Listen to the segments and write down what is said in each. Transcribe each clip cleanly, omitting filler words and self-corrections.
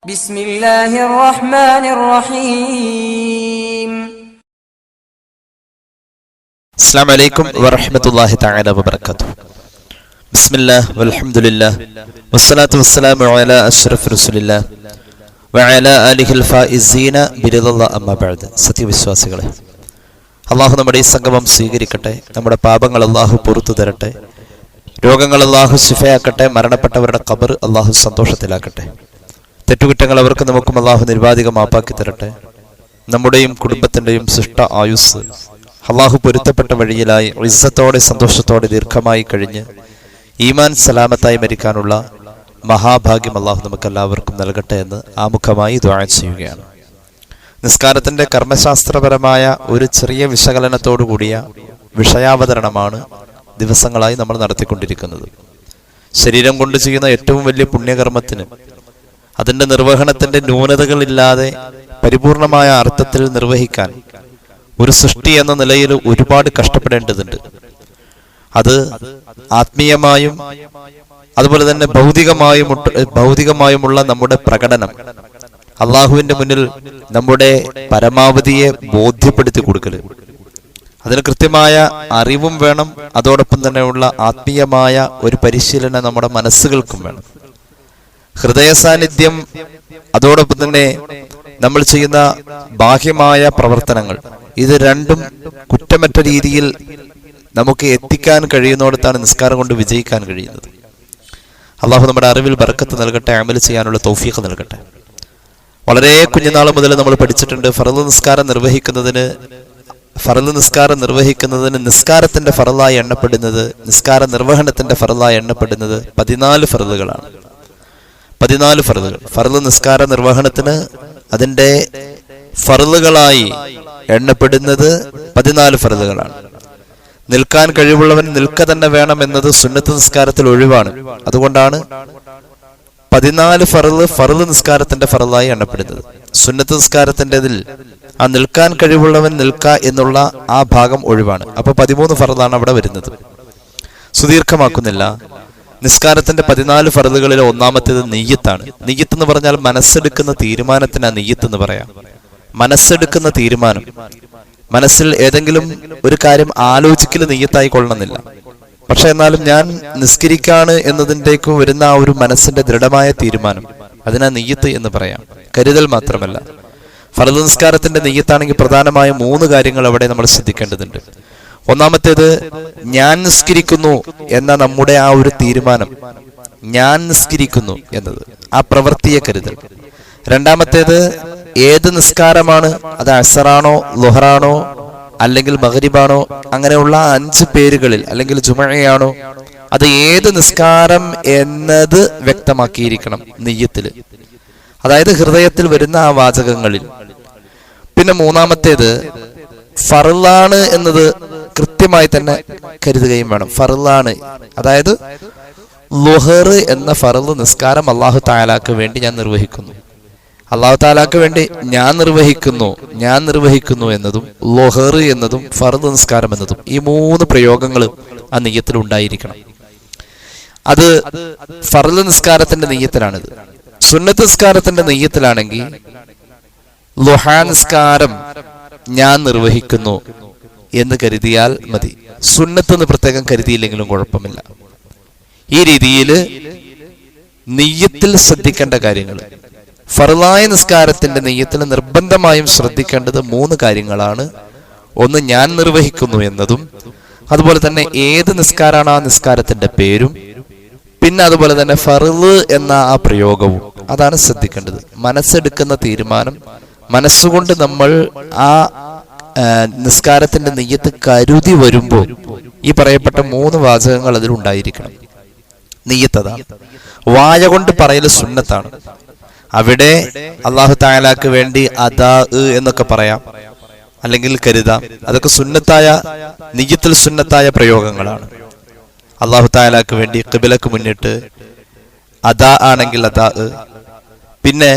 ബിസ്മില്ലാഹിർ റഹ്മാനിർ റഹീം. അസ്സലാമു അലൈക്കും വറഹ്മത്തുള്ളാഹി തആല വബറകാതുഹു. ബിസ്മില്ലാഹ് വൽഹംദുലില്ലാഹ് വസ്സലാത്തു വസ്സലാമു അലാ അഷ്റഫി റസൂലില്ലാഹ് വഅലാ ആലിഹിൽ ഫായിസീന ബിറിദല്ലാഹി അമ്മാ ബഅദ്. സത്യവിശ്വാസികളെ, അല്ലാഹു നമ്മുടെ ഈ സംഗമം സ്വീകരിക്കട്ടെ. നമ്മുടെ പാപങ്ങൾ അല്ലാഹു പുറത്തു തരട്ടെ. രോഗങ്ങൾ അല്ലാഹു ശിഫയാക്കട്ടെ. മരണപ്പെട്ടവരുടെ ഖബർ അല്ലാഹു സന്തോഷത്തിലാക്കട്ടെ. തെറ്റുകുറ്റങ്ങൾ അവർക്ക് നമുക്കും അല്ലാഹു നിർവാധികം മാപ്പാക്കി തരട്ടെ. നമ്മുടെയും കുടുംബത്തിൻ്റെയും സൃഷ്ട ആയുസ് അല്ലാഹു പൊരുത്തപ്പെട്ട വഴിയിലായി ഇസ്സത്തോടെ സന്തോഷത്തോടെ ദീർഘമായി കഴിഞ്ഞ് ഈമാൻ സലാമത്തായി മരിക്കാനുള്ള മഹാഭാഗ്യം അല്ലാഹു നമുക്കെല്ലാവർക്കും നൽകട്ടെ എന്ന് ആമുഖമായി ദുആ ചെയ്യുകയാണ്. നിസ്കാരത്തിൻ്റെ കർമ്മശാസ്ത്രപരമായ ഒരു ചെറിയ വിശകലനത്തോടു കൂടിയ വിഷയാവതരണമാണ് ദിവസങ്ങളായി നമ്മൾ നടത്തിക്കൊണ്ടിരിക്കുന്നത്. ശരീരം കൊണ്ട് ചെയ്യുന്ന ഏറ്റവും വലിയ പുണ്യകർമ്മത്തിന് അതിൻ്റെ നിർവഹണത്തിൻ്റെ ന്യൂനതകളില്ലാതെ പരിപൂർണമായ അർത്ഥത്തിൽ നിർവഹിക്കാൻ ഒരു സൃഷ്ടി എന്ന നിലയിൽ ഒരുപാട് കഷ്ടപ്പെടേണ്ടതുണ്ട്. അത് ആത്മീയമായും അതുപോലെ തന്നെ ഭൗതികമായുമുള്ള നമ്മുടെ പ്രകടനം അള്ളാഹുവിന്റെ മുന്നിൽ നമ്മുടെ പരമാവധിയെ ബോധ്യപ്പെടുത്തി കൊടുക്കല്, അതിന് കൃത്യമായ അറിവും വേണം. അതോടൊപ്പം തന്നെയുള്ള ആത്മീയമായ ഒരു പരിശീലനം നമ്മുടെ മനസ്സുകൾക്കും വേണം. ഹൃദയ സാന്നിധ്യം, അതോടൊപ്പം തന്നെ നമ്മൾ ചെയ്യുന്ന ബാഹ്യമായ പ്രവർത്തനങ്ങൾ, ഇത് രണ്ടും കുറ്റമറ്റ രീതിയിൽ നമുക്ക് എത്തിക്കാൻ കഴിയുന്നിടത്താണ് നിസ്കാരം കൊണ്ട് വിജയിക്കാൻ കഴിയുന്നത്. അള്ളാഹു നമ്മുടെ അറിവിൽ ബർക്കത്ത് നൽകട്ടെ, അമൽ ചെയ്യാനുള്ള തൗഫീഖ് നൽകട്ടെ. വളരെ കുഞ്ഞുനാൾ മുതൽ നമ്മൾ പഠിച്ചിട്ടുണ്ട്, ഫർള് നിസ്കാരം നിർവഹിക്കുന്നതിന് നിസ്കാരത്തിന്റെ ഫർളായി എണ്ണപ്പെടുന്നത്, നിസ്കാര നിർവഹണത്തിന്റെ ഫർളായി എണ്ണപ്പെടുന്നത് 14 ഫർളുകളാണ്. 14 ഫർളുകൾ. ഫർള് നിസ്കാര നിർവഹണത്തിന് അതിൻ്റെ ഫർളുകളായി എണ്ണപ്പെടുന്നത് 14 ഫർളുകളാണ്. നിൽക്കാൻ കഴിവുള്ളവൻ നിൽക്ക തന്നെ വേണം എന്നത് സുന്നത്ത് നിസ്കാരത്തിൽ ഒഴിവാണ്. അതുകൊണ്ടാണ് 14 ഫർള് നിസ്കാരത്തിന്റെ ഫർളായി എണ്ണപ്പെടുന്നത്. സുന്നത്ത് നിസ്കാരത്തിൻ്റെതിൽ ആ നിൽക്കാൻ കഴിവുള്ളവൻ നിൽക്ക എന്നുള്ള ആ ഭാഗം ഒഴിവാണ്. അപ്പൊ 13 ഫർളാണ് അവിടെ വരുന്നത്. സുദീർഘമാക്കുന്നില്ല. നിസ്കാരത്തിന്റെ 14 ഫർളുകളിൽ ഒന്നാമത്തേത് നിയ്യത്താണ്. നിയ്യത്ത് എന്ന് പറഞ്ഞാൽ മനസ്സെടുക്കുന്ന തീരുമാനത്തിനാ നിയ്യത്ത് എന്ന് പറയാം. മനസ്സെടുക്കുന്ന തീരുമാനം, മനസ്സിൽ ഏതെങ്കിലും ഒരു കാര്യം ആലോചിക്കൽ നിയ്യത്തായി കൊള്ളണമെന്നില്ല. പക്ഷെ എന്നാലും ഞാൻ നിസ്കരിക്കാണ് എന്നതിൻ്റെക്ക് വരുന്ന ആ ഒരു മനസ്സിന്റെ ദൃഢമായ തീരുമാനം, അതിനാ നിയ്യത്ത് എന്ന് പറയാം. കരുതൽ മാത്രമല്ല. ഫർള് നിസ്കാരത്തിന്റെ നിയ്യത്താണെങ്കിൽ പ്രധാനമായും 3 കാര്യങ്ങൾ അവിടെ നമ്മൾ ശ്രദ്ധിക്കേണ്ടതുണ്ട്. ഒന്നാമത്തേത് ഞാൻ നിസ്കരിക്കുന്നു എന്ന നമ്മുടെ ആ ഒരു തീരുമാനം, ഞാൻ നിസ്കരിക്കുന്നു എന്നത്, ആ പ്രവൃത്തിയെ കരുതൽ. രണ്ടാമത്തേത് ഏത് നിസ്കാരമാണ്, അത് അസറാണോ ളുഹറാണോ അല്ലെങ്കിൽ മഗ്രിബാണോ, അങ്ങനെയുള്ള 5 പേരുകളിൽ, അല്ലെങ്കിൽ ജുമഅയാണോ, അത് ഏത് നിസ്കാരം എന്നത് വ്യക്തമാക്കിയിരിക്കണം നിയ്യത്തിൽ, അതായത് ഹൃദയത്തിൽ വരുന്ന ആ വാചകങ്ങളിൽ. പിന്നെ മൂന്നാമത്തേത് ഫർളാണ് എന്നത് കൃത്യമായി തന്നെ കരുതുകയും വേണം. ഫർളാണ്, അതായത് ളുഹർ എന്ന ഫർള് നിസ്കാരം അല്ലാഹു തആലാക്ക് വേണ്ടി ഞാൻ നിർവഹിക്കുന്നു, അല്ലാഹു തആലാക്ക് വേണ്ടി ഞാൻ നിർവഹിക്കുന്നു എന്നതും ളുഹർ എന്നതും ഫർള് നിസ്കാരം എന്നതും, ഈ 3 പ്രയോഗങ്ങൾ ആ നിയ്യത്തിൽ ഉണ്ടായിരിക്കണം. അത് ഫർള് നിസ്കാരത്തിന്റെ നിയ്യത്തിലാണിത്. സുന്നത്ത് നിസ്കാരത്തിന്റെ നിയ്യത്തിലാണെങ്കിൽ ളുഹാ നിസ്കാരം ഞാൻ നിർവഹിക്കുന്നു എന്ന് കരുതിയാൽ മതി. സുന്നത്തെന്ന് പ്രത്യേകം കരുതിയില്ലെങ്കിലും കുഴപ്പമില്ല. ഈ രീതിയിൽ നിയ്യത്തിൽ ശ്രദ്ധിക്കേണ്ട കാര്യങ്ങൾ, ഫർളായ നിസ്കാരത്തിന്റെ നിയ്യത്തിൽ നിർബന്ധമായും ശ്രദ്ധിക്കേണ്ടത് 3 കാര്യങ്ങളാണ്. ഒന്ന്, ഞാൻ നിർവഹിക്കുന്നു എന്നതും, അതുപോലെ തന്നെ ഏത് നിസ്കാരമാണ് ആ നിസ്കാരത്തിന്റെ പേരും, പിന്നെ അതുപോലെ തന്നെ ഫർള് എന്ന ആ പ്രയോഗവും, അതാണ് ശ്രദ്ധിക്കേണ്ടത്. മനസ്സെടുക്കുന്ന തീരുമാനം, മനസ്സുകൊണ്ട് നമ്മൾ ആ നിസ്കാരത്തിന്റെ നിയ്യത്ത് കരുതി വരുമ്പോൾ ഈ പറയപ്പെട്ട 3 വാചകങ്ങൾ അതിലുണ്ടായിരിക്കണം. നിയ്യത്തതാണ്. വായ കൊണ്ട് പറയൽ സുന്നത്താണ്. അവിടെ അല്ലാഹു തആലാക്ക് വേണ്ടി അദാ എന്നൊക്കെ പറയാം, അല്ലെങ്കിൽ കരുതാം. അതൊക്കെ സുന്നത്തായ, നിയ്യത്തിൽ സുന്നത്തായ പ്രയോഗങ്ങളാണ്. അല്ലാഹു തആലാക്ക് വേണ്ടി ഖിബ്ലക്ക് മുന്നിട്ട് അദാ ആണെങ്കിൽ അദാ. പിന്നെ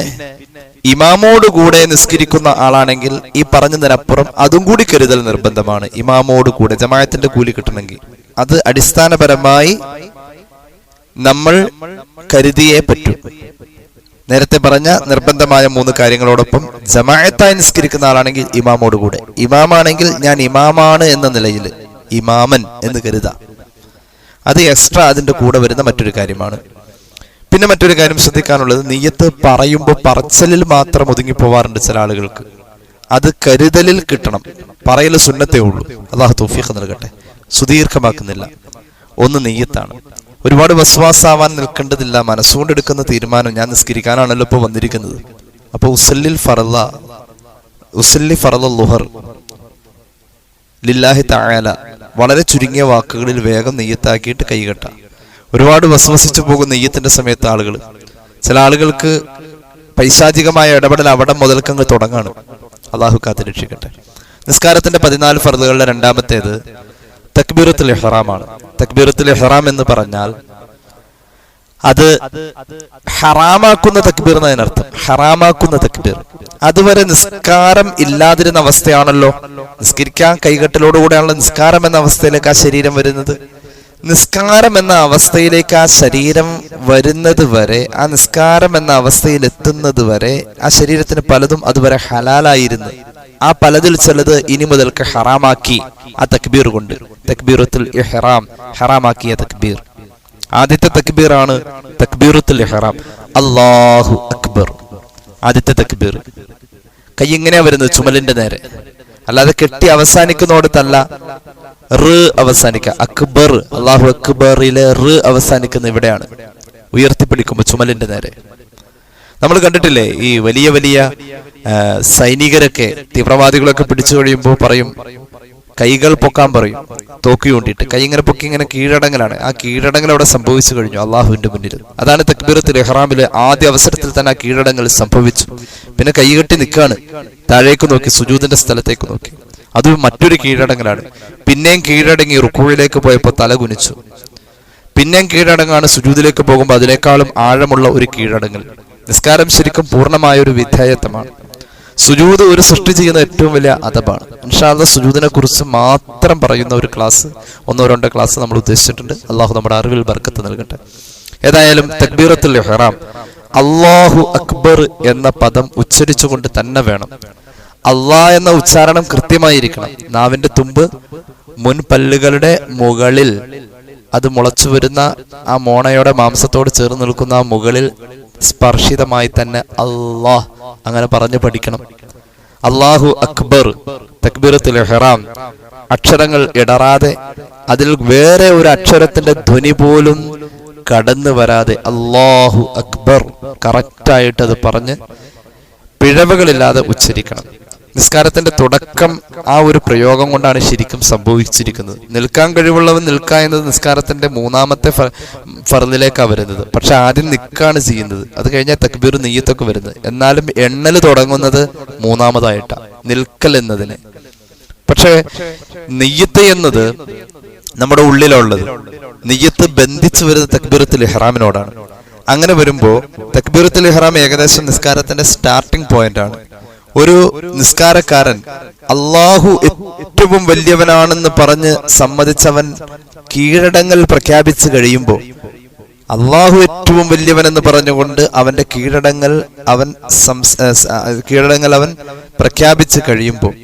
ഇമാമോട് കൂടെ നിസ്കരിക്കുന്ന ആളാണെങ്കിൽ ഈ പറഞ്ഞതിനപ്പുറം അതും കൂടി കരുതൽ നിർബന്ധമാണ്. ഇമാമോട് കൂടെ ജമാഅത്തിന്റെ കൂലി കിട്ടണമെങ്കിൽ അത് അടിസ്ഥാനപരമായി നമ്മൾ കരുതിയേ പറ്റൂ. നേരത്തെ പറഞ്ഞ നിർബന്ധമായ 3 കാര്യങ്ങളോടൊപ്പം ജമാഅത്തായി നിസ്കരിക്കുന്ന ആളാണെങ്കിൽ ഇമാമോടുകൂടെ, ഇമാമാണെങ്കിൽ ഞാൻ ഇമാമാണ് എന്ന നിലയിൽ ഇമാമൻ എന്ന് കരുതാം. അത് എക്സ്ട്രാ അതിന്റെ കൂടെ വരുന്ന മറ്റൊരു കാര്യമാണ്. പിന്നെ മറ്റൊരു കാര്യം ശ്രദ്ധിക്കാനുള്ളത്, നിയ്യത്ത് പറയുമ്പോൾ പറച്ചലിൽ മാത്രം ഒതുങ്ങിപ്പോവാറുണ്ട് ചില ആളുകൾക്ക്. അത് കരുതലിൽ കിട്ടണം. പറയൽ സുന്നത്തേ ഉള്ളൂ. അല്ലാഹു തൗഫീഖ് നൽകട്ടെ. സുദീർഘമാക്കുന്നില്ല. ഒന്ന് നിയ്യത്താണ്. ഒരുപാട് വസ്വാസാവാൻ നിൽക്കേണ്ടതില്ല. മനസ്സുകൊണ്ടെടുക്കുന്ന തീരുമാനം, ഞാൻ നിസ്കരിക്കാനാണല്ലോ ഇപ്പോൾ വന്നിരിക്കുന്നത്, അപ്പോൾ ഉസല്ലി ഫറള ളുഹർ ലില്ലാഹി തആല വളരെ ചുരുങ്ങിയ വാക്കുകളിൽ വേഗം നെയ്യത്താക്കിയിട്ട് കൈകെട്ട. ഒരുപാട് വസ്വസിച്ചു പോകുന്ന നെയ്യത്തിന്റെ സമയത്ത് ചില ആളുകൾക്ക് പൈശാചികമായ ഇടപെടൽ അവിടെ മുതൽക്കങ്ങ് തുടങ്ങാണ്. അള്ളാഹു കാത്ത് രക്ഷിക്കട്ടെ. നിസ്കാരത്തിന്റെ 14 ഫർളുകളിലെ രണ്ടാമത്തേത് തക്ബീറത്തുൽ ഇഹ്റാമാണ്. തക്ബീറത്തുൽ ഇഹ്റാം എന്ന് പറഞ്ഞാൽ അത് ഹറാമാക്കുന്ന തക്ബീർ എന്നതിനർത്ഥം. ഹറാമാക്കുന്ന തക്ബീർ. അതുവരെ നിസ്കാരം ഇല്ലാതിരുന്ന അവസ്ഥയാണല്ലോ. നിസ്കരിക്കാൻ കൈകെട്ടലോടുകൂടെയാണല്ലോ നിസ്കാരം എന്ന അവസ്ഥയിലേക്ക് ആ ശരീരം വരുന്നത്. നിസ്കാരം എന്ന അവസ്ഥയിലേക്ക് ആ ശരീരം വരുന്നത് വരെ, ആ നിസ്കാരം എന്ന അവസ്ഥയിൽ എത്തുന്നത് വരെ ആ ശരീരത്തിന് പലതും അതുവരെ ഹലാലായിരുന്നു. ആ പലതിൽ ചിലത് ഇനി മുതൽക്ക് ഹറാമാക്കി ആ തക്ബീർ കൊണ്ട്. തക്ബീറത്തുൽ ഇഹ്റാം, ഹറാമാക്കിയ തക്ബീർ. ആദ്യത്തെ തക്ബീറാണ് തക്ബീറത്തുൽ ഇഹ്റാം, അല്ലാഹു അക്ബർ. ആദ്യത്തെ തക്ബീർ. കൈ ഇങ്ങനെയാ വരുന്നത്, ചുമലിന്റെ നേരെ, അല്ലാതെ കെട്ടി അവസാനിക്കുന്നോടത്തല്ല. അവസാനിക്കുക അക്ബർ, അല്ലാഹു അക്ബറിലെ അവസാനിക്കുന്ന ഇവിടെയാണ്. ഉയർത്തിപ്പിടിക്കുമ്പോൾ ചുമലിന്റെ നേരെ. നമ്മൾ കണ്ടിട്ടില്ലേ, ഈ വലിയ വലിയ സൈനികരൊക്കെ, തീവ്രവാദികളൊക്കെ പിടിച്ചു കഴിയുമ്പോൾ പറയും, കൈകൾ പൊക്കാൻ പറയും, തോക്കി കൊണ്ടിട്ട് കൈ ഇങ്ങനെ പൊക്കി ഇങ്ങനെ കീഴടങ്ങലാണ്. ആ കീഴടങ്ങൽ അവിടെ സംഭവിച്ചു കഴിഞ്ഞു അള്ളാഹുവിന്റെ മുന്നിൽ. അതാണ് തക്ബീറത്തുൽ ഇഹ്റാമിലെ ആദ്യ അവസരത്തിൽ തന്നെ ആ കീഴടങ്ങൽ സംഭവിച്ചു. പിന്നെ കൈകെട്ടി നിൽക്കാണ്, താഴേക്ക് നോക്കി, സുജൂദിന്റെ സ്ഥലത്തേക്ക് നോക്കി. അത് മറ്റൊരു കീഴടങ്ങലാണ്. പിന്നെയും കീഴടങ്ങി റുക്കൂഴിലേക്ക് പോയപ്പോൾ തല കുനിച്ചു. പിന്നെയും കീഴടങ്ങാണ് സുജൂദിലേക്ക് പോകുമ്പോൾ അതിനേക്കാളും ആഴമുള്ള ഒരു കീഴടങ്ങൽ. നിസ്കാരം ശരിക്കും പൂർണ്ണമായ ഒരു വിധേയത്വമാണ്. സുജൂദ് ഒരു സൃഷ്ടി ചെയ്യുന്ന ഏറ്റവും വലിയ അദബാണ്. ഇൻഷാ അല്ലാഹ് സുജൂദിനെ കുറിച്ച് മാത്രം പറയുന്ന ഒരു ക്ലാസ്, 1-2 ക്ലാസ് നമ്മൾ ഉദ്ദേശിച്ചിട്ടുണ്ട്. അള്ളാഹു നമ്മുടെ അറിവിൽ ബർക്കത്ത് നൽകട്ടെ. ഏതായാലും തക്ബീറത്തുൽ ഇഹ്റാം, അല്ലാഹു അക്ബർ എന്ന പദം ഉച്ചരിച്ചുകൊണ്ട് തന്നെ വേണം. അള്ളാഹ് എന്ന ഉച്ചാരണം കൃത്യമായിരിക്കണം. നാവിന്റെ തുമ്പ് മുൻപല്ലുകളുടെ മുകളിൽ, അത് മുളച്ചു വരുന്ന ആ മോണയുടെ മാംസത്തോട് ചേർന്ന് നിൽക്കുന്ന ആ മുകളിൽ സ്പർശിതമായി തന്നെ അല്ലാഹ് അങ്ങനെ പറഞ്ഞു പഠിക്കണം. അല്ലാഹു അക്ബർ, തക്ബീറത്തുൽ ഇഹ്റാം. അക്ഷരങ്ങൾ ഇടറാതെ, അതിൽ വേറെ ഒരു അക്ഷരത്തിന്റെ ധ്വനി പോലും കടന്നു വരാതെ അല്ലാഹു അക്ബർ കറക്റ്റായിട്ട് അത് പറഞ്ഞ് പിഴവുകളില്ലാതെ ഉച്ചരിക്കണം. നിസ്കാരത്തിന്റെ തുടക്കം ആ ഒരു പ്രയോഗം കൊണ്ടാണ് ശരിക്കും സംഭവിച്ചിരിക്കുന്നത്. നിൽക്കാൻ കഴിവുള്ളവൻ നിൽക്കുക എന്നത് നിസ്കാരത്തിന്റെ 3ാമത്തെ ഫർളിലേക്കാണ് വരുന്നത്. പക്ഷെ ആദ്യം നിൽക്കാണ് ചെയ്യുന്നത്. അത് കഴിഞ്ഞാൽ തക്ബീർ നിയ്യത്തൊക്കെ വരുന്നത്. എന്നാലും എണ്ണൽ തുടങ്ങുന്നത് 3ാമതായിട്ടാണ്, നിൽക്കൽ എന്നതിന്. പക്ഷെ നിയ്യത്ത് എന്നത് നമ്മുടെ ഉള്ളിലുള്ളത്. നിയ്യത്ത് ബന്ധിച്ചു വരുന്ന തക്ബീറത്തുൽ ഇഹ്റാമിനോടാണ്. അങ്ങനെ വരുമ്പോൾ തക്ബീറത്തുൽ ഇഹ്റാം ഏകദേശം നിസ്കാരത്തിന്റെ സ്റ്റാർട്ടിംഗ് പോയിന്റ് ആണ്. ഒരു നിസ്കാരക്കാരൻ അള്ളാഹു ഏറ്റവും വലിയവനാണെന്ന് പറഞ്ഞ് സമ്മതിച്ചവൻ കീഴടങ്ങൽ പ്രഖ്യാപിച്ചു കഴിയുമ്പോൾ, അള്ളാഹു ഏറ്റവും വലിയവൻ എന്ന് പറഞ്ഞുകൊണ്ട് അവന്റെ കീഴടങ്ങൽ അവൻ പ്രഖ്യാപിച്ചു കഴിയുമ്പോൾ,